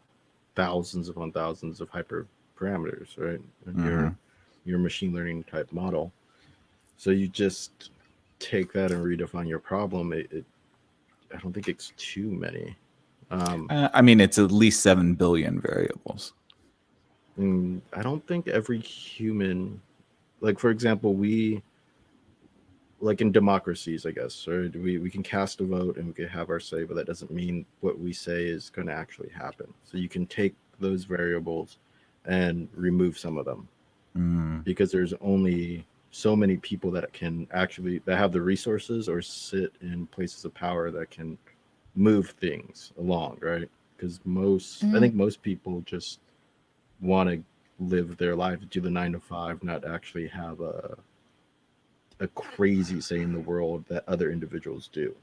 thousands upon thousands of hyperparameters, right? And your machine learning type model. So you just take that and redefine your problem. I don't think it's too many. I mean, it's at least 7 billion variables. I don't think every human, like for example, like in democracies, I guess, right? We can cast a vote and we can have our say, but that doesn't mean what we say is going to actually happen. So you can take those variables and remove some of them because there's only so many people that have the resources or sit in places of power that can move things along, right? Because I think most people just want to live their life, do the 9 to 5, not actually have a crazy say in the world that other individuals do.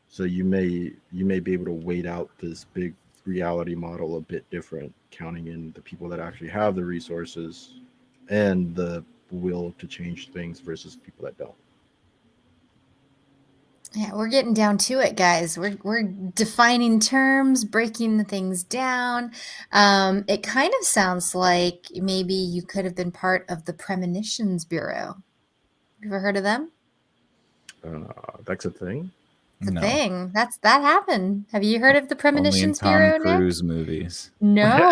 So you may be able to wait out this big reality model a bit different, counting in the people that actually have the resources and the will to change things versus people that don't. Yeah, we're getting down to it, guys. We're defining terms, breaking the things down. It kind of sounds like maybe you could have been part of the Premonitions Bureau. You ever heard of them? That's a thing. It's a thing. That happened. Have you heard of the Premonitions Only in Bureau, Tom Cruise movies. No.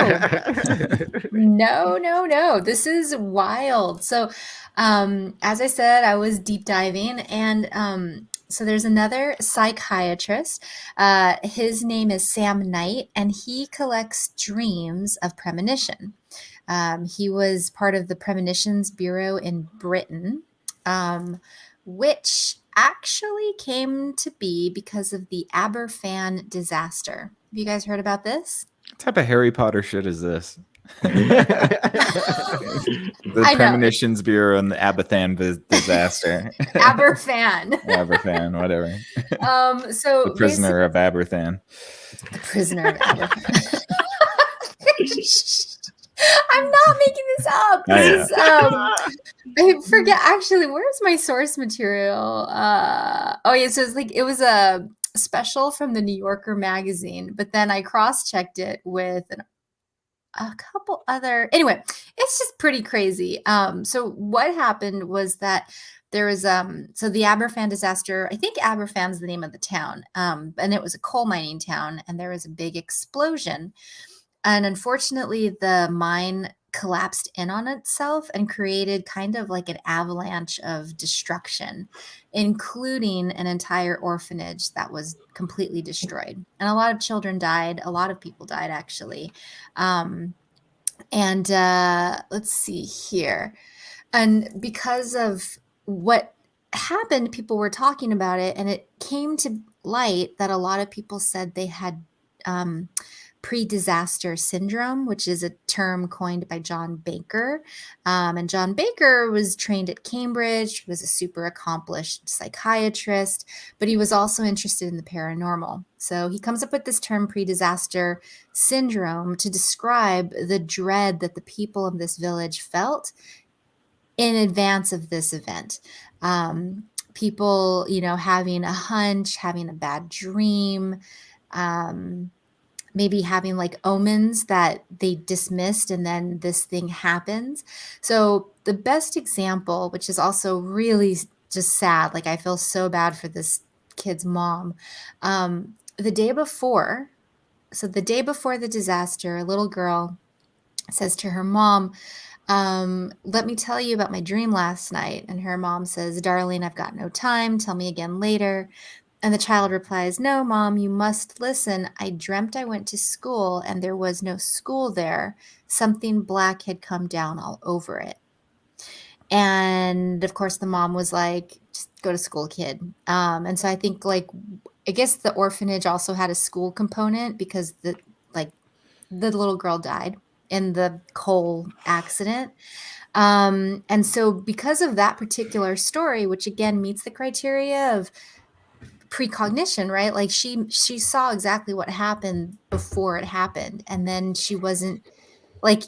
No. This is wild. So, as I said, I was deep diving, and so there's another psychiatrist. His name is Sam Knight, and he collects dreams of premonition. He was part of the Premonitions Bureau in Britain, which actually came to be because of the Aberfan disaster. Have you guys heard about this? What type of Harry Potter shit is this? The I know. Premonitions Bureau and the Abathan disaster. Aberfan. Aberfan, whatever. So The prisoner of Aberthan. the prisoner of Aberfan. I'm not making this up. This is I forget actually, where's my source material? Oh yeah, so it's like it was a special from the New Yorker magazine, but then I cross-checked it with a couple other anyway, it's just pretty crazy. So what happened was that there was so the Aberfan disaster, I think Aberfan's the name of the town. And it was a coal mining town, and there was a big explosion. And unfortunately, the mine collapsed in on itself and created kind of like an avalanche of destruction, including an entire orphanage that was completely destroyed. And a lot of children died. A lot of people died, actually. And let's see here. And because of what happened, people were talking about it, and it came to light that a lot of people said they had pre-disaster syndrome, which is a term coined by John Baker. And John Baker was trained at Cambridge, was a super accomplished psychiatrist, but he was also interested in the paranormal. So he comes up with this term pre-disaster syndrome to describe the dread that the people of this village felt in advance of this event. People, having a hunch, having a bad dream, maybe having like omens that they dismissed, and then this thing happens. So the best example, which is also really just sad, like I feel so bad for this kid's mom. The day before the disaster, a little girl says to her mom, let me tell you about my dream last night. And her mom says, darling, I've got no time. Tell me again later. And the child replies, no, Mom, you must listen. I dreamt I went to school and there was no school there. Something black had come down all over it. And of course, the mom was like, just go to school, kid. And so I think I guess the orphanage also had a school component because the little girl died in the coal accident. And so because of that particular story, which again meets the criteria of precognition, right? Like she saw exactly what happened before it happened. And then she wasn't like,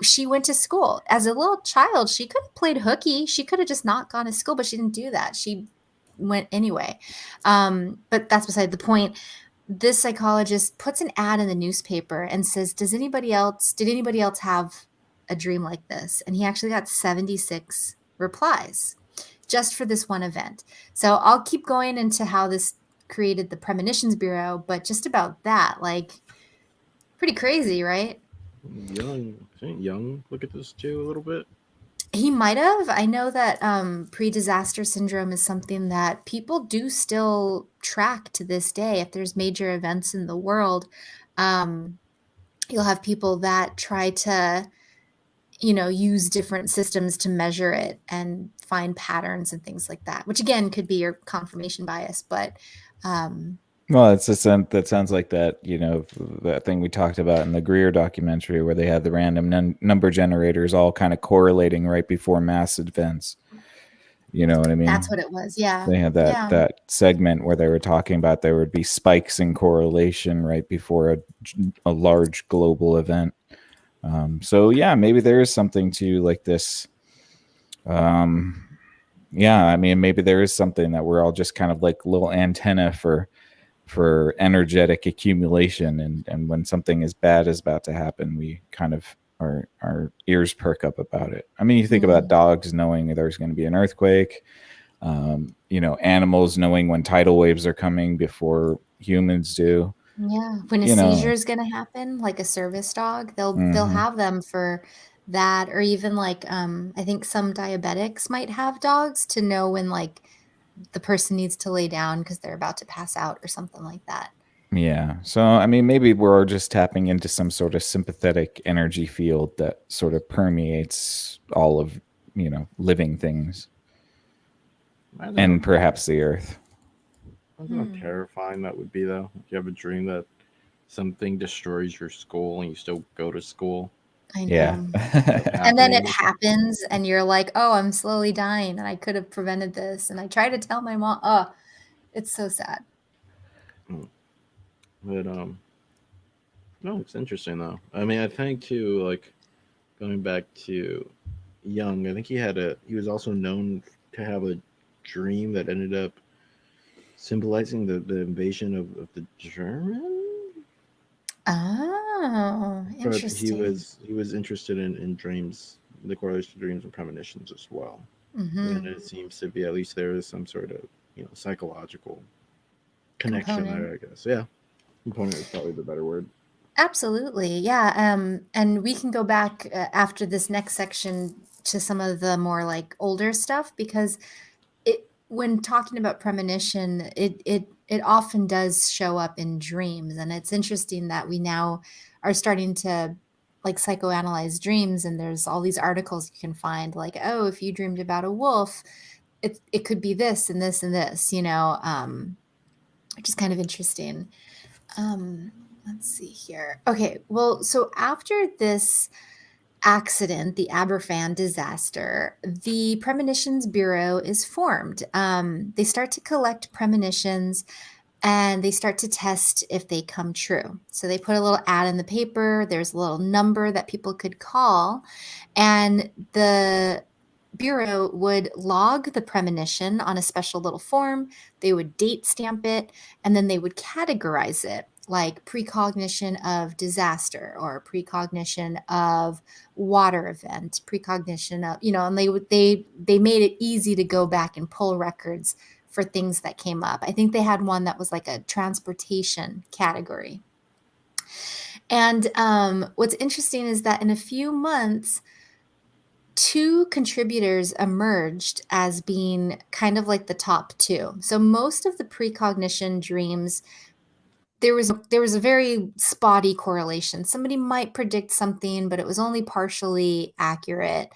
she went to school as a little child. She could have played hooky. She could have just not gone to school, but she didn't do that. She went anyway. But that's beside the point. This psychologist puts an ad in the newspaper and says, did anybody else have a dream like this? And he actually got 76 replies just for this one event. So I'll keep going into how this created the Premonitions Bureau, but just about that, pretty crazy, right? Young look at this too a little bit? He might have. I know that pre-disaster syndrome is something that people do still track to this day. If there's major events in the world, you'll have people that try to use different systems to measure it and find patterns and things like that, which again could be your confirmation bias. But well, that sounds like that that thing we talked about in the Greer documentary, where they had the random number generators all kind of correlating right before mass events. You know what I mean? That's what it was. Yeah, they had that segment where they were talking about there would be spikes in correlation right before a large global event. So yeah, maybe there is something to like this. Yeah, I mean, maybe there is something that we're all just kind of like little antenna for energetic accumulation, and when something as bad is about to happen, we kind of our ears perk up about it. I mean, you think about dogs knowing there's going to be an earthquake, animals knowing when tidal waves are coming before humans do. Yeah, when a seizure is going to happen, like a service dog, they'll have them for that, or even I think some diabetics might have dogs to know when the person needs to lay down because they're about to pass out or something like that. Yeah. So, I mean, maybe we're just tapping into some sort of sympathetic energy field that sort of permeates all of, living things and perhaps the earth. Imagine how terrifying that would be, though. If you have a dream that something destroys your school and you still go to school. I Yeah. know. stuff And then happening. it happens, and you're like, "Oh, I'm slowly dying, and I could have prevented this." And I try to tell my mom. Oh, it's so sad. But no, it's interesting though. I mean, I think too, like going back to Young, I think he was also known to have a dream that ended up symbolizing the invasion of the German. Oh, But interesting. he was interested in dreams, the correlation of dreams and premonitions as well. And Hmm. it seems to be, at least there is some sort of, psychological connection Component. there, I guess. Yeah, component is probably the better word. Absolutely. Yeah. And we can go back after this next section to some of the more like older stuff because when talking about premonition, it often does show up in dreams. And it's interesting that we now are starting to like psychoanalyze dreams, and there's all these articles you can find like, oh, if you dreamed about a wolf, it could be this and this and this, which is kind of interesting. Um, let's see here. Okay, well, so after this accident, the Aberfan disaster, the Premonitions Bureau is formed. They start to collect premonitions and they start to test if they come true. So they put a little ad in the paper, there's a little number that people could call, and the Bureau would log the premonition on a special little form. They would date stamp it, and then they would categorize it like precognition of disaster or precognition of water event, precognition of, and they made it easy to go back and pull records for things that came up. I think they had one that was like a transportation category. And what's interesting is that in a few months, two contributors emerged as being kind of like the top two. So most of the precognition dreams, there was a very spotty correlation. Somebody might predict something, but it was only partially accurate,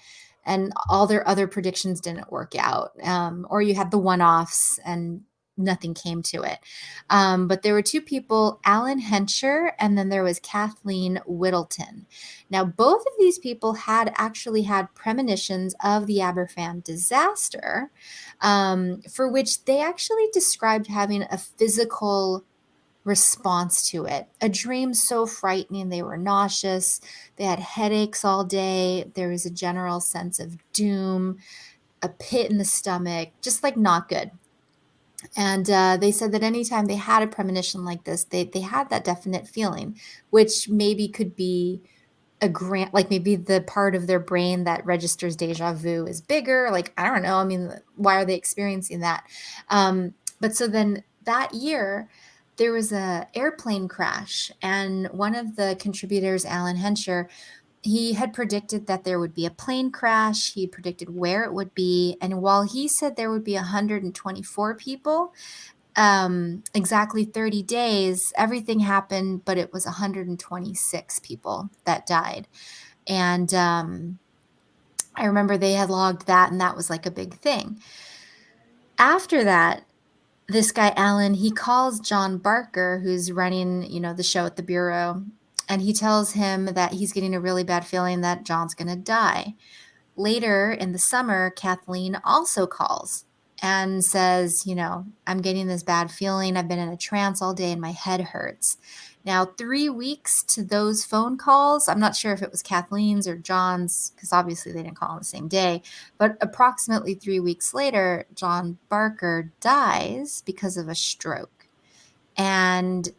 and all their other predictions didn't work out. Or you had the one-offs and nothing came to it. But there were two people, Alan Henscher, and then there was Kathleen Whittleton. Now, both of these people had actually had premonitions of the Aberfan disaster, for which they actually described having a physical response to it. A dream so frightening they were nauseous, they had headaches all day, there was a general sense of doom, a pit in the stomach, just like not good. And they said that anytime they had a premonition like this, they had that definite feeling, which maybe could be a grant, like maybe the part of their brain that registers deja vu is bigger. Like, I don't know. I mean, why are they experiencing that? But so then that year, there was a airplane crash, and one of the contributors, Alan Henscher, he had predicted that there would be a plane crash. He predicted where it would be, and while he said there would be 124 people, exactly 30 days, everything happened, but it was 126 people that died. And I remember they had logged that, and that was like a big thing. After that, this guy, Alan, he calls John Barker, who's running, the show at the Bureau, and he tells him that he's getting a really bad feeling that John's going to die. Later in the summer, Kathleen also calls and says, I'm getting this bad feeling. I've been in a trance all day and my head hurts. Now, 3 weeks to those phone calls, I'm not sure if it was Kathleen's or John's, because obviously they didn't call on the same day, but approximately 3 weeks later, John Barker dies because of a stroke. And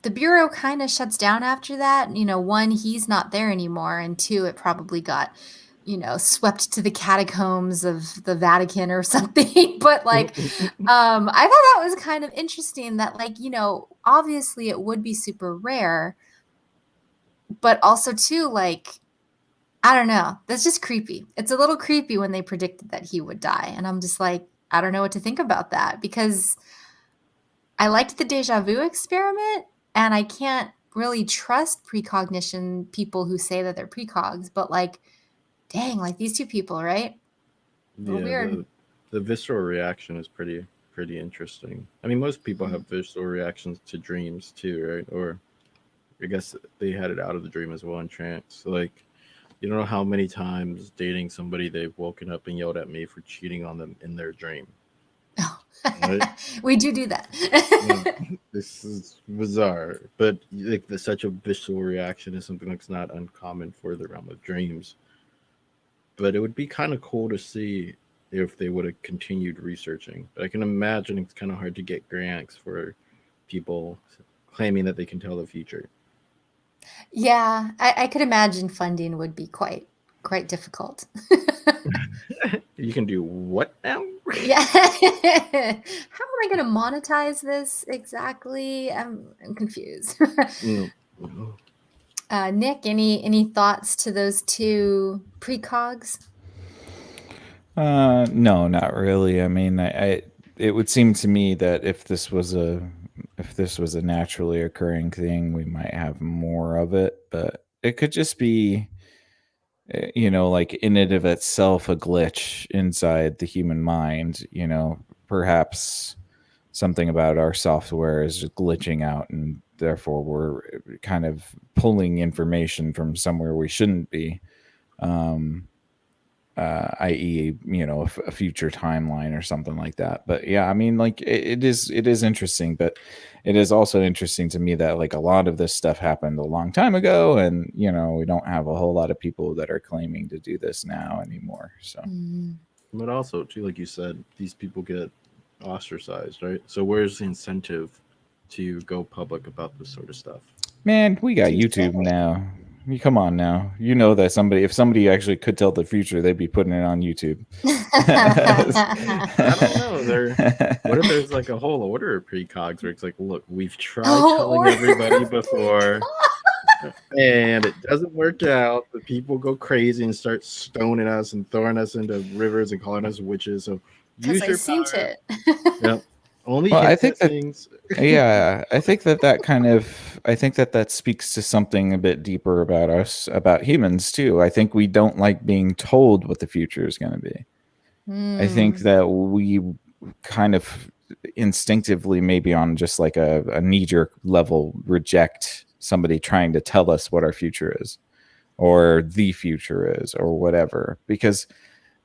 the Bureau kind of shuts down after that. One, he's not there anymore, and two, it probably got swept to the catacombs of the Vatican or something. But like, I thought that was kind of interesting that like, obviously it would be super rare, but also too, like, I don't know. That's just creepy. It's a little creepy when they predicted that he would die. And I'm just like, I don't know what to think about that because I liked the deja vu experiment and I can't really trust precognition people who say that they're precogs, but like, dang, like these two people, right? A little Yeah, weird. the visceral reaction is pretty interesting. I mean, most people Mhm. have visceral reactions to dreams too, right? Or I guess they had it out of the dream as well in trance. Like You don't know how many times dating somebody they've woken up and yelled at me for cheating on them in their dream. Oh. Right? We do that. Yeah, this is bizarre, but like such a visceral reaction is something that's not uncommon for the realm of dreams. But it would be kind of cool to see if they would have continued researching. But I can imagine it's kind of hard to get grants for people claiming that they can tell the future. Yeah, I could imagine funding would be quite difficult. You can do what now? Yeah. How am I going to monetize this exactly? I'm confused. Mm. Nick, any thoughts to those two precogs? No, not really. I mean, it would seem to me that if this was a naturally occurring thing, we might have more of it, but it could just be, like in and of itself, a glitch inside the human mind. Perhaps something about our software is glitching out, and therefore we're kind of pulling information from somewhere we shouldn't be. I.e., a future timeline or something like that. But yeah, I mean, like it is interesting, but it is also interesting to me that like a lot of this stuff happened a long time ago, and we don't have a whole lot of people that are claiming to do this now anymore. So, But also, too, like you said, these people get ostracized, right? So where's the incentive to go public about this sort of stuff? man, we got YouTube now. Come on now. You know that if somebody actually could tell the future, they'd be putting it on YouTube. I don't know. What if there's like a whole order of precogs where it's like, look, we've tried telling everybody before, and it doesn't work out. The people go crazy and start stoning us and throwing us into rivers and calling us witches. So use your seen power. it. Yep. Only Well, hit I think that things. yeah, I think that speaks to something a bit deeper about us, about humans too. I think we don't like being told what the future is going to be. I think that we kind of instinctively, maybe on just like a knee-jerk level, reject somebody trying to tell us what our future is or the future is or whatever, because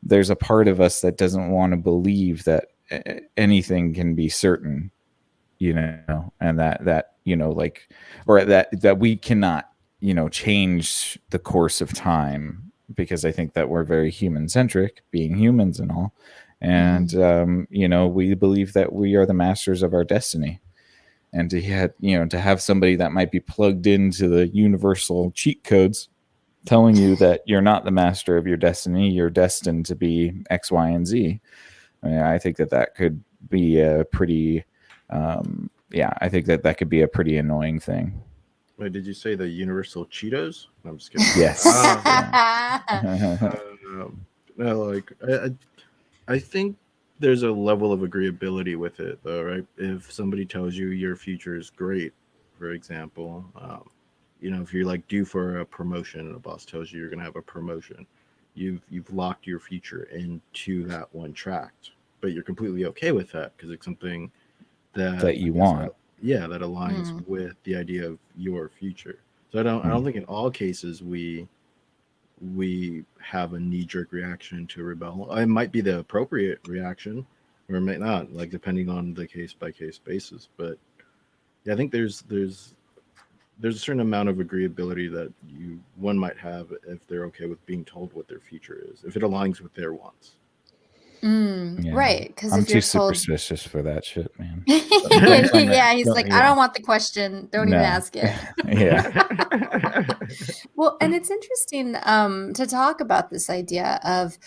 there's a part of us that doesn't want to believe that anything can be certain, and that like, or that we cannot change the course of time, because I think that we're very human centric, being humans and all, and we believe that we are the masters of our destiny, and to have somebody that might be plugged into the universal cheat codes telling you that you're not the master of your destiny, you're destined to be X, Y, and Z. I mean, I think that could be a pretty, I think that could be a pretty annoying thing. Wait, did you say the universal Cheetos? I'm just kidding. Yes. No, like I think there's a level of agreeability with it, though, right? If somebody tells you your future is great, for example, if you're like due for a promotion and a boss tells you you're going to have a promotion, you've locked your future into that one tract, but you're completely okay with that because it's something that you want. That aligns with the idea of your future. So I don't think in all cases we have a knee-jerk reaction to rebel. It might be the appropriate reaction, or it might not, like depending on the case-by-case basis. But yeah, I think there's a certain amount of agreeability that one might have if they're okay with being told what their future is, if it aligns with their wants. Right, because I'm if you're too told, superstitious for that shit, man. yeah, he's like, I don't want the question. Don't even ask it. Yeah. Well, and it's interesting to talk about this idea of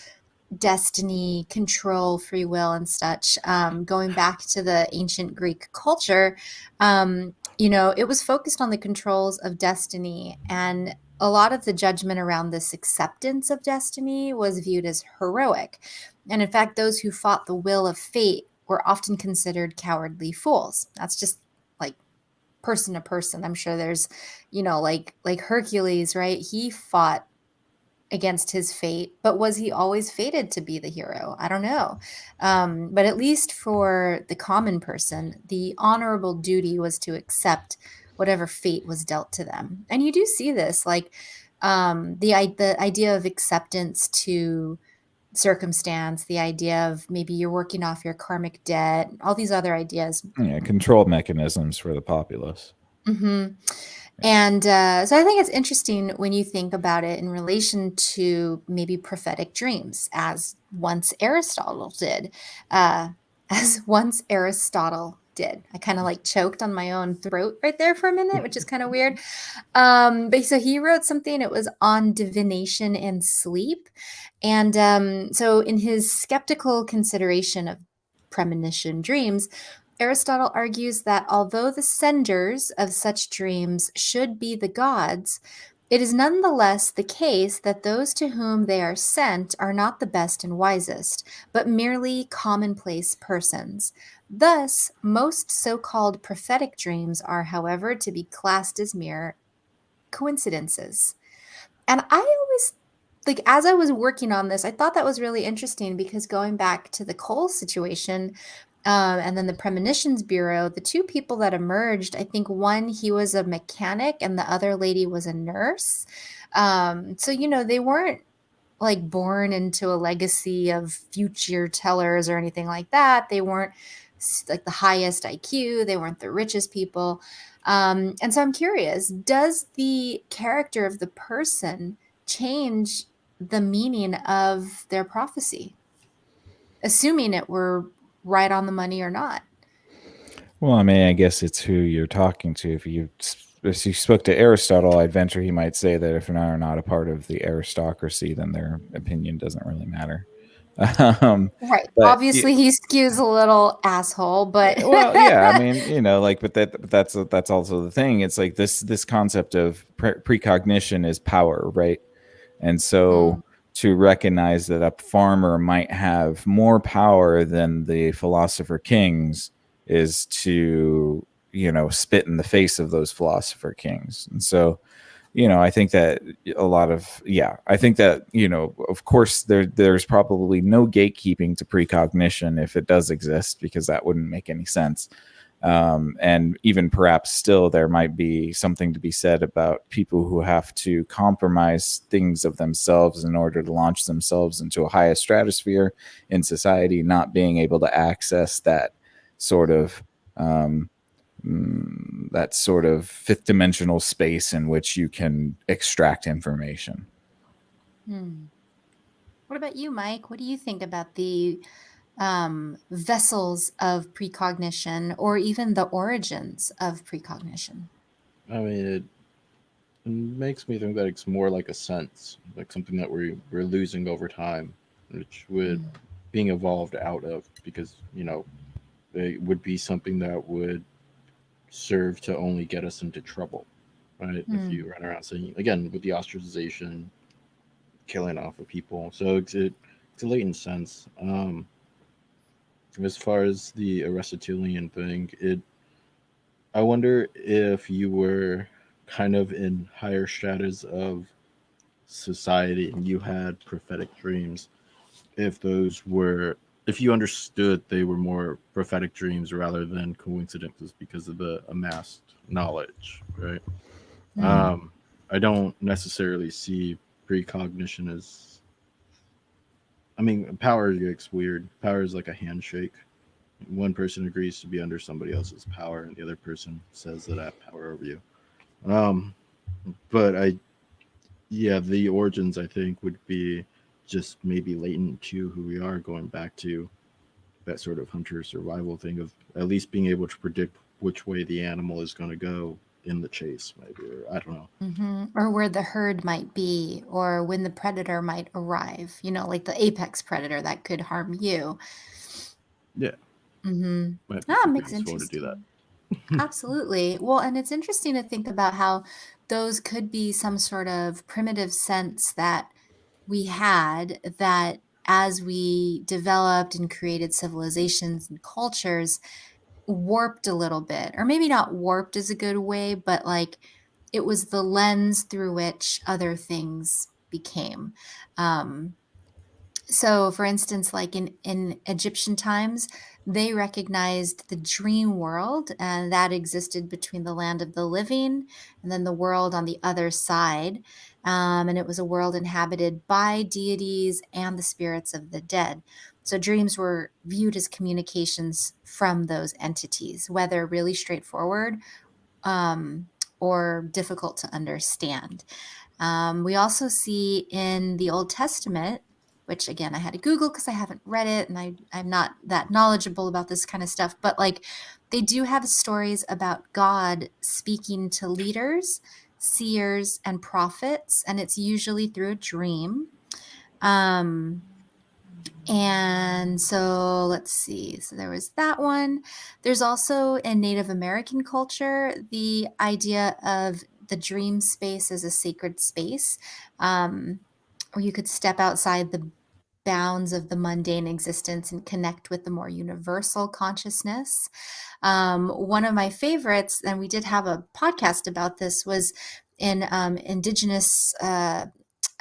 destiny, control, free will, and such. Going back to the ancient Greek culture, it was focused on the controls of destiny, and a lot of the judgment around this acceptance of destiny was viewed as heroic. And in fact, those who fought the will of fate were often considered cowardly fools. That's just like person to person. I'm sure there's, like Hercules, right? He fought against his fate, but was he always fated to be the hero? I don't know. But at least for the common person, the honorable duty was to accept whatever fate was dealt to them. And you do see this, like The idea of acceptance to circumstance, the idea of maybe you're working off your karmic debt, all these other ideas. Yeah, control mechanisms for the populace. Hmm. And so I think it's interesting when you think about it in relation to maybe prophetic dreams, as once Aristotle did. As once Aristotle did. I kind of like choked on my own throat right there for a minute, which is kind of weird. But so he wrote something, it was on divination and sleep. And so in his skeptical consideration of premonition dreams, Aristotle argues that although the senders of such dreams should be the gods, it is nonetheless the case that those to whom they are sent are not the best and wisest, but merely commonplace persons. Thus, most so called prophetic dreams are, however, to be classed as mere coincidences. And I always, like, as I was working on this, I thought that was really interesting because going back to the Cole situation, and then the Premonitions Bureau, the two people that emerged, I think one, he was a mechanic and the other lady was a nurse. So, they weren't like born into a legacy of future tellers or anything like that. They weren't like the highest IQ, they weren't the richest people. And so I'm curious, does the character of the person change the meaning of their prophecy, assuming it were right on the money or not? Well, I mean, I guess it's who you're talking to. If you spoke to Aristotle, I'd venture he might say that if they're not a part of the aristocracy, then their opinion doesn't really matter. Right. But Obviously, he skews a little asshole, but well, yeah, I mean, like, but that's also the thing. It's like this concept of precognition is power, right? And so to recognize that a farmer might have more power than the philosopher kings is to, spit in the face of those philosopher kings. And so, I think that I think that, of course there's probably no gatekeeping to precognition if it does exist, because that wouldn't make any sense. And even perhaps still, there might be something to be said about people who have to compromise things of themselves in order to launch themselves into a higher stratosphere in society, not being able to access that sort of fifth dimensional space in which you can extract information. What about you, Mike? What do you think about the vessels of precognition, or even the origins of precognition? I mean, it makes me think that it's more like a sense, like something that we're losing over time, which would being evolved out of, because it would be something that would serve to only get us into trouble, right? If you run around saying, again, with the ostracization, killing off of people, so it's a latent sense. As far as the Aristotelian thing, I wonder if you were kind of in higher stratas of society and you had prophetic dreams, if you understood they were more prophetic dreams rather than coincidences because of the amassed knowledge, right? I don't necessarily see precognition as, I mean, power gets weird. Power is like a handshake. One person agrees to be under somebody else's power, and the other person says that I have power over you. But the origins, I think, would be just maybe latent to who we are, going back to that sort of hunter survival thing of at least being able to predict which way the animal is going to go in the chase, maybe, or I don't know. Or where the herd might be, or when the predator might arrive, like the apex predator that could harm you. Yeah. Makes interesting. To do that. Absolutely. Well, and it's interesting to think about how those could be some sort of primitive sense that we had, that as we developed and created civilizations and cultures, warped a little bit, or maybe not warped is a good way, but like it was the lens through which other things became. So, for instance, like in Egyptian times, they recognized the dream world, and that existed between the land of the living and then the world on the other side. And it was a world inhabited by deities and the spirits of the dead. So, dreams were viewed as communications from those entities, whether really straightforward um, or difficult to understand. We also see in the Old Testament, which again I had to Google because I haven't read it and I'm not that knowledgeable about this kind of stuff, but like they do have stories about God speaking to leaders, seers, and prophets, and it's usually through a dream. Um, and so let's see. So there was that one. There's also in Native American culture the idea of the dream space as a sacred space, um, where you could step outside the bounds of the mundane existence and connect with the more universal consciousness. One of my favorites, and we did have a podcast about this, was in indigenous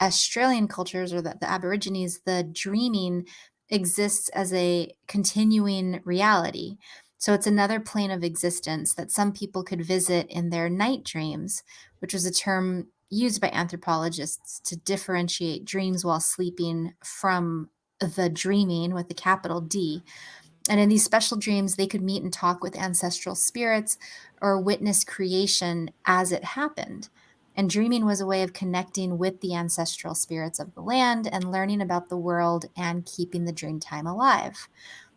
Australian cultures or the Aborigines, the dreaming exists as a continuing reality. So it's another plane of existence that some people could visit in their night dreams, which was a term used by anthropologists to differentiate dreams while sleeping from the dreaming with the capital D. And in these special dreams, they could meet and talk with ancestral spirits or witness creation as it happened. And dreaming was a way of connecting with the ancestral spirits of the land and learning about the world and keeping the dream time alive.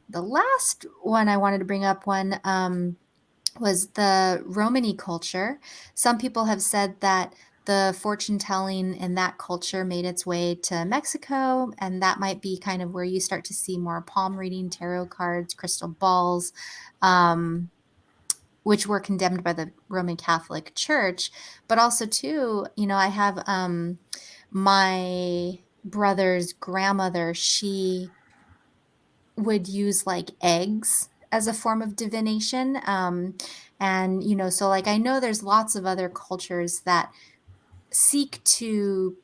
The last one I wanted to bring up was the Romani culture. Some people have said that the fortune telling in that culture made its way to Mexico, and that might be kind of where you start to see more palm reading, tarot cards, crystal balls, which were condemned by the Roman Catholic Church. But also, too, I have my brother's grandmother, she would use like eggs as a form of divination. And, so like I know there's lots of other cultures that seek to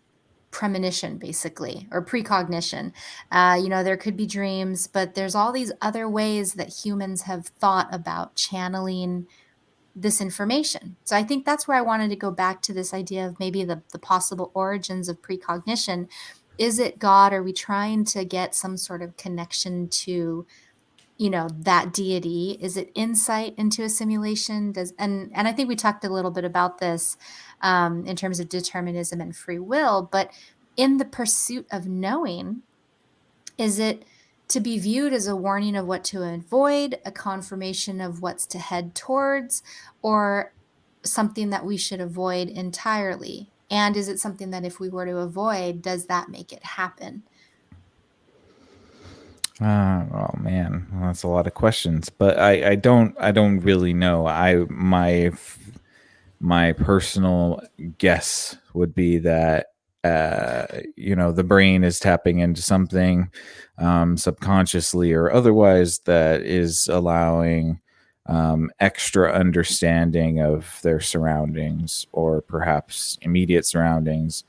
premonition basically or precognition. There could be dreams, but there's all these other ways that humans have thought about channeling this information. So I think that's where I wanted to go back to this idea of maybe the possible origins of precognition. Is it God? Are we trying to get some sort of connection to that deity? Is it insight into a simulation? And I think we talked a little bit about this in terms of determinism and free will, but in the pursuit of knowing, is it to be viewed as a warning of what to avoid, a confirmation of what's to head towards, or something that we should avoid entirely? And is it something that if we were to avoid, does that make it happen? Oh man, well, that's a lot of questions, but I don't really know. My personal guess would be that the brain is tapping into something subconsciously or otherwise that is allowing extra understanding of their surroundings or perhaps immediate surroundings.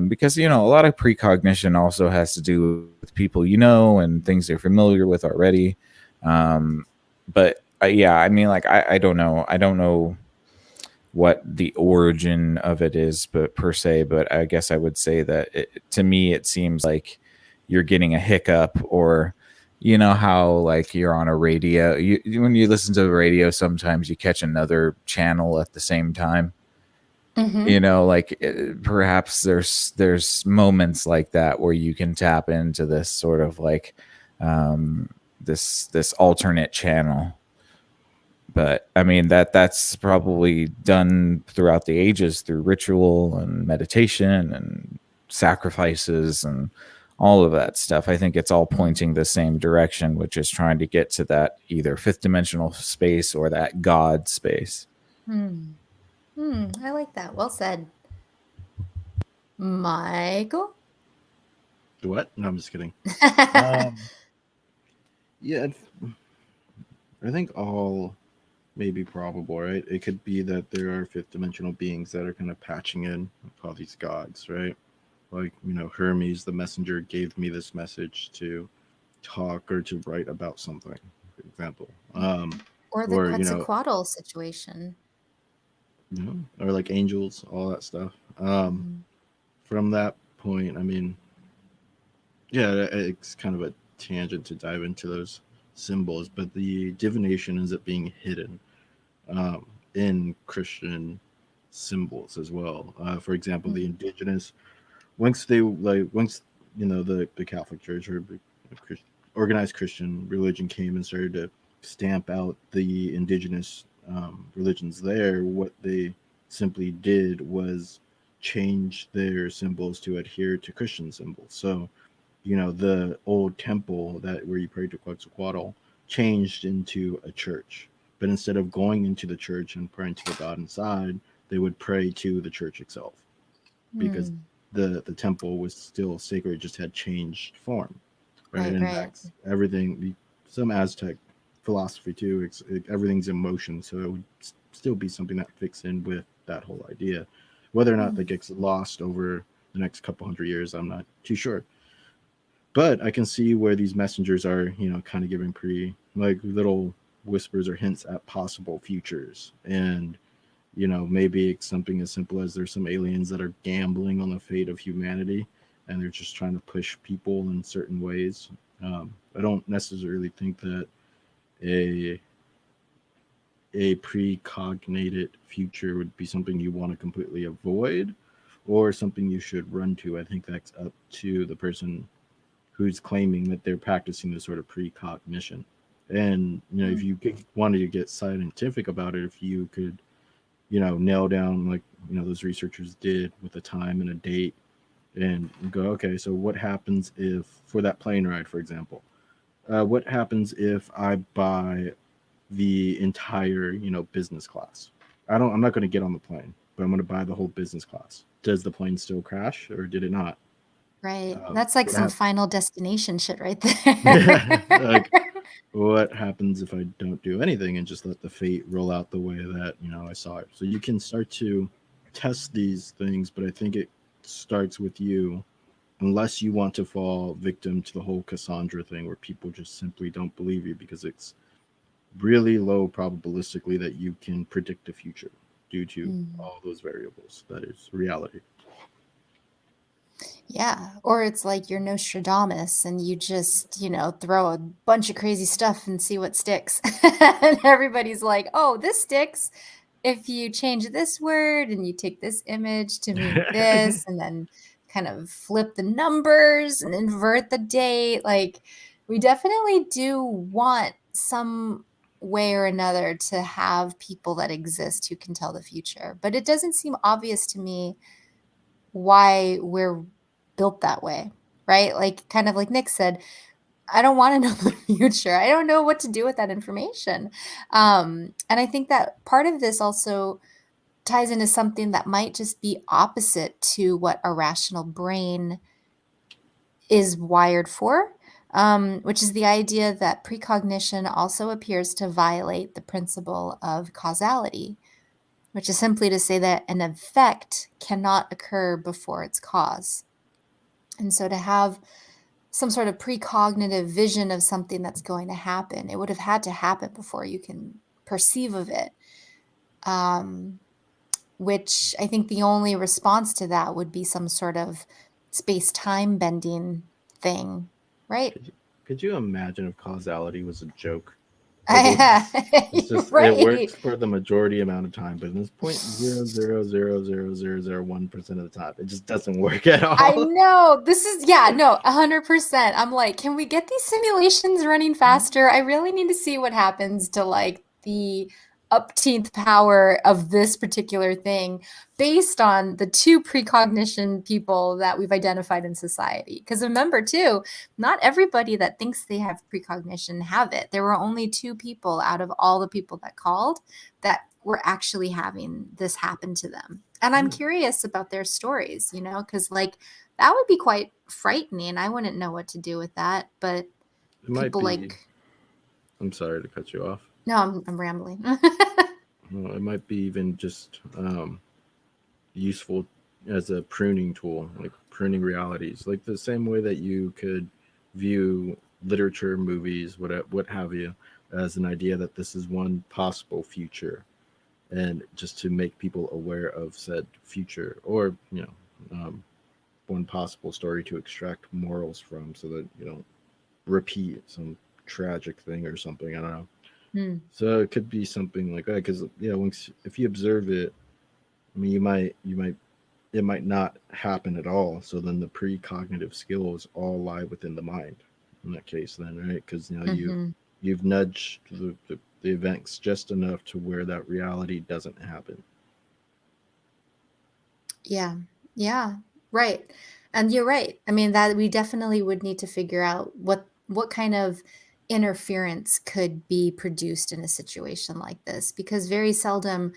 Because a lot of precognition also has to do with people and things they're familiar with already. But yeah, I mean, like I don't know. I don't know what the origin of it is, but per se. But I guess I would say that to me, it seems like you're getting a hiccup, or how like you're on a radio. When you listen to the radio, sometimes you catch another channel at the same time. Mm-hmm. Perhaps there's moments like that where you can tap into this sort of like this alternate channel. But I mean that's probably done throughout the ages through ritual and meditation and sacrifices and all of that stuff. I think it's all pointing the same direction, which is trying to get to that either fifth dimensional space or that God space. I like that. Well said. Michael? What? No, I'm just kidding. Yeah, I think all may be probable, right? It could be that there are fifth dimensional beings that are kind of patching in, we call these gods, right? like, Hermes, the messenger, gave me this message to talk or to write about something, for example. Or the Or, Quetzalcoatl situation. or like angels, all that stuff. Mhm. From that point, I mean, yeah, it's kind of a tangent to dive into those symbols, but the divination ends up being hidden um, in Christian symbols as well. For example, the indigenous, once the Catholic Church or the organized Christian religion came and started to stamp out the indigenous religions there, what they simply did was change their symbols to adhere to Christian symbols. So, the old temple that where you prayed to Quetzalcoatl changed into a church. But instead of going into the church and praying to the God inside, they would pray to the church itself because the temple was still sacred, just had changed form, right? Right, And right. that's everything. Some Aztec philosophy too. Everything's in motion, so it would still be something that fits in with that whole idea. Whether or not that gets lost over the next couple hundred years, I'm not too sure. But I can see where these messengers are, kind of giving like little whispers or hints at possible futures. And, maybe it's something as simple as there's some aliens that are gambling on the fate of humanity and they're just trying to push people in certain ways. I don't necessarily think that a precognated future would be something you want to completely avoid or something you should run to. I think that's up to the person who's claiming that they're practicing this sort of precognition. And, if you wanted to get scientific about it, if you could, nail down like, those researchers did with a time and a date and go, okay, so what happens if, for that plane ride, for example, what happens if I buy the entire, business class? I'm not going to get on the plane, but I'm going to buy the whole business class. Does the plane still crash or did it not? Right. That's like What some hap- Final Destination shit right Yeah, there. like what happens if I don't do anything and just let the fate roll out the way that I saw it? So you can start to test these things, but I think it starts with you, unless you want to fall victim to the whole Cassandra thing, where people just simply don't believe you because it's really low probabilistically that you can predict the future due to all those variables. That is reality. Yeah. Or it's like you're Nostradamus and you just, throw a bunch of crazy stuff and see what sticks. And everybody's like, oh, this sticks if you change this word and you take this image to mean this and then kind of flip the numbers and invert the date. Like, we definitely do want some way or another to have people that exist who can tell the future. But it doesn't seem obvious to me why we're built that way, right? Like, kind of like Nick said, I don't want to know the future. I don't know what to do with that information. And I think that part of this also ties into something that might just be opposite to what a rational brain is wired for, which is the idea that precognition also appears to violate the principle of causality, which is simply to say that an effect cannot occur before its cause. And so to have some sort of precognitive vision of something that's going to happen, it would have had to happen before you can perceive of it. Which I think the only response to that would be some sort of space-time bending thing, right? Could you imagine if causality was a joke? Like it's You're just it right. works for the majority amount of time, but in this 0.0000001% of the time, it just doesn't work at I all. know. This is, yeah, no, 100%. I'm like, can we get these simulations running faster? I really need to see what happens to like the upteenth power of this particular thing based on the two precognition people that we've identified in society. Because remember, too, not everybody that thinks they have precognition have it. There were only 2 people out of all the people that called that were actually having this happen to them. And I'm curious about their stories, because like that would be quite frightening. I wouldn't know what to do with that. But It might people be. like, I'm sorry to cut you off. no, I'm rambling. Well, it might be even just useful as a pruning tool, like pruning realities, like the same way that you could view literature, movies, what have you, as an idea that this is one possible future, and just to make people aware of said future, or one possible story to extract morals from, so that you don't repeat some tragic thing or something. I don't know. Hmm. So it could be something like that, because once if you observe it, I mean, you might it might not happen at all. So then the precognitive skills all lie within the mind in that case, then, right? Because Mhm. you've nudged the events just enough to where that reality doesn't happen. Yeah. Yeah. Right. And you're right. I mean, that we definitely would need to figure out what kind of interference could be produced in a situation like this, because very seldom,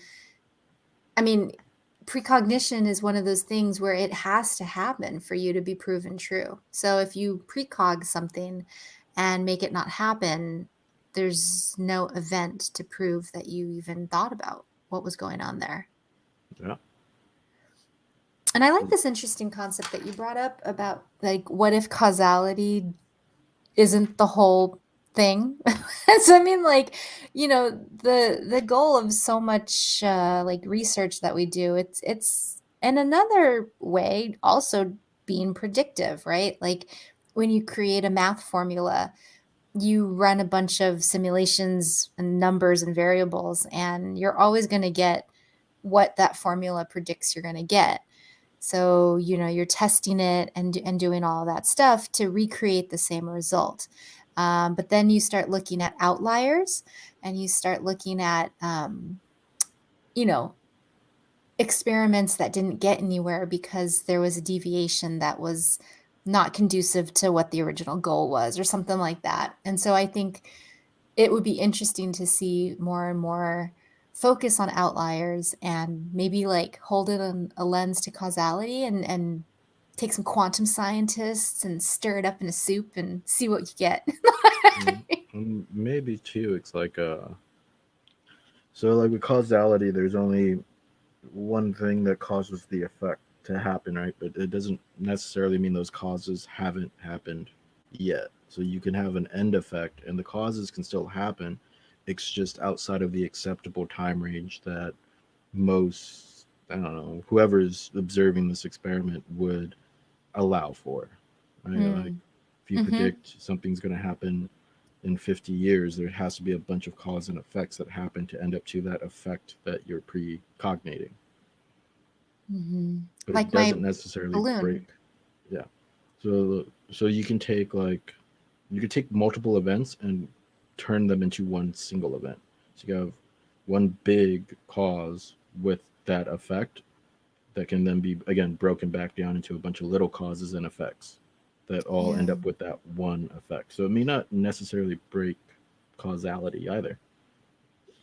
I mean, precognition is one of those things where it has to happen for you to be proven true. So if you precog something and make it not happen, there's no event to prove that you even thought about what was going on there. Yeah. And I like this interesting concept that you brought up about, like, what if causality isn't the whole thing? So I mean, like, the goal of so much like research that we do, it's in another way also being predictive, right? Like when you create a math formula, you run a bunch of simulations and numbers and variables, and you're always going to get what that formula predicts you're going to get. So, you're testing it and doing all that stuff to recreate the same result. But then you start looking at outliers, and you start looking at, you know, experiments that didn't get anywhere because there was a deviation that was not conducive to what the original goal was, or something like that. And so I think it would be interesting to see more and more focus on outliers, and maybe like hold it on a lens to causality, and take some quantum scientists and stir it up in a soup and see what you get. Maybe too. It's like so like with causality, there's only one thing that causes the effect to happen, right? But it doesn't necessarily mean those causes haven't happened yet. So you can have an end effect, and the causes can still happen. It's just outside of the acceptable time range that most, I don't know, whoever's observing this experiment would allow for, right? Like Mm. if you Mhm. predict something's going to happen in 50 years, there has to be a bunch of cause and effects that happen to end up to that effect that you're precognating. Mhm. But it Like doesn't my necessarily break. balloon. Yeah. So you can take multiple events and turn them into one single event. So you have one big cause with that effect that can then be again broken back down into a bunch of little causes and effects that all end Yeah. up with that one effect. So it may not necessarily break causality either.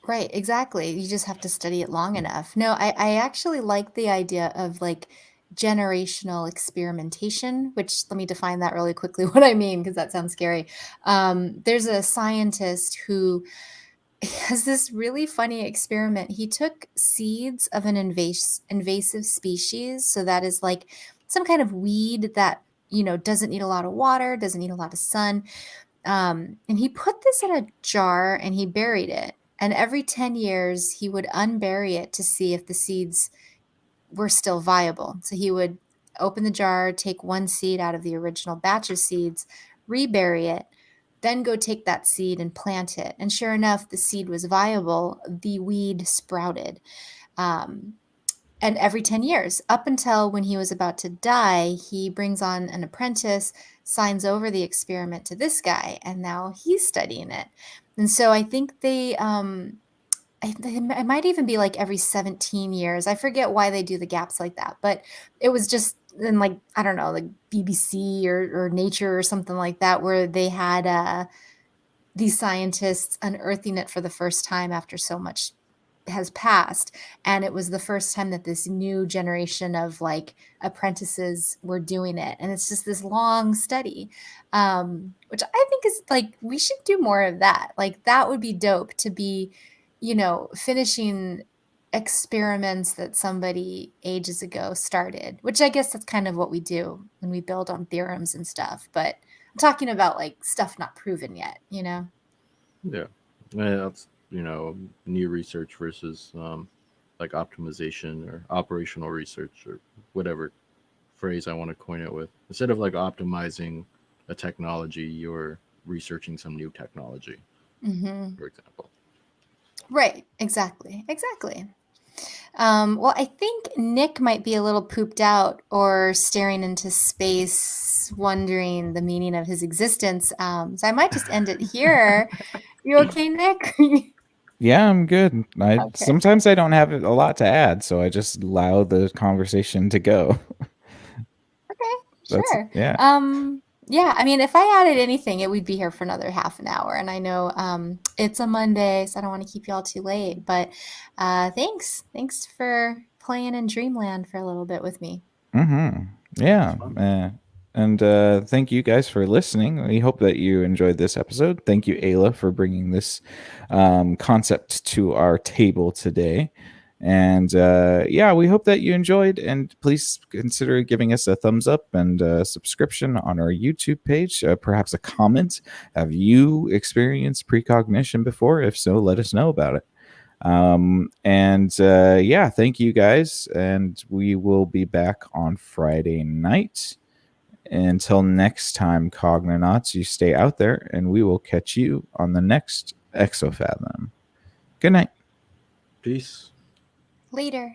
Right, exactly. You just have to study it long enough. No, I actually like the idea of like generational experimentation, which, let me define that really quickly what I mean, because that sounds scary. There's a scientist who has this really funny experiment. He took seeds of an invasive species. So that is like some kind of weed that, doesn't need a lot of water, doesn't need a lot of sun. And he put this in a jar and he buried it. And every 10 years, he would unbury it to see if the seeds were still viable. So he would open the jar, take one seed out of the original batch of seeds, rebury it, then go take that seed and plant it. And sure enough, the seed was viable. The weed sprouted. Um, and every 10 years, up until when he was about to die, he brings on an apprentice, signs over the experiment to this guy, and now he's studying it. And so I think it might even be like every 17 years. I forget why they do the gaps like that, but it was just in, like, I don't know, like BBC or Nature or something like that, where they had these scientists unearthing it for the first time after so much has passed. And it was the first time that this new generation of like apprentices were doing it. And it's just this long study, which I think is like, we should do more of that. Like, that would be dope to be, finishing experiments that somebody ages ago started, which I guess that's kind of what we do when we build on theorems and stuff. But I'm talking about like stuff not proven yet, you know? Yeah, and that's new research versus like optimization or operational research or whatever phrase I want to coin it with. Instead of like optimizing a technology, you're researching some new technology, for example. Right. Exactly. Well, I think Nick might be a little pooped out or staring into space, wondering the meaning of his existence. So I might just end it here. You okay, Nick? Yeah, I'm good. Okay. Sometimes I don't have a lot to add, so I just allow the conversation to go. Okay, That's sure. yeah. Yeah, I mean, if I added anything, it would be here for another half an hour. And I know it's a Monday, so I don't want to keep you all too late. But thanks. Thanks for playing in Dreamland for a little bit with me. Yeah. And thank you guys for listening. We hope that you enjoyed this episode. Thank you, Ayla, for bringing this concept to our table today. And yeah, we hope that you enjoyed. And please consider giving us a thumbs up and a subscription on our YouTube page. Perhaps a comment. Have you experienced precognition before? If so, let us know about it. And yeah, thank you guys. And we will be back on Friday night. Until next time, Cognonauts, you stay out there, and we will catch you on the next Exofathom. Good night. Peace. Later.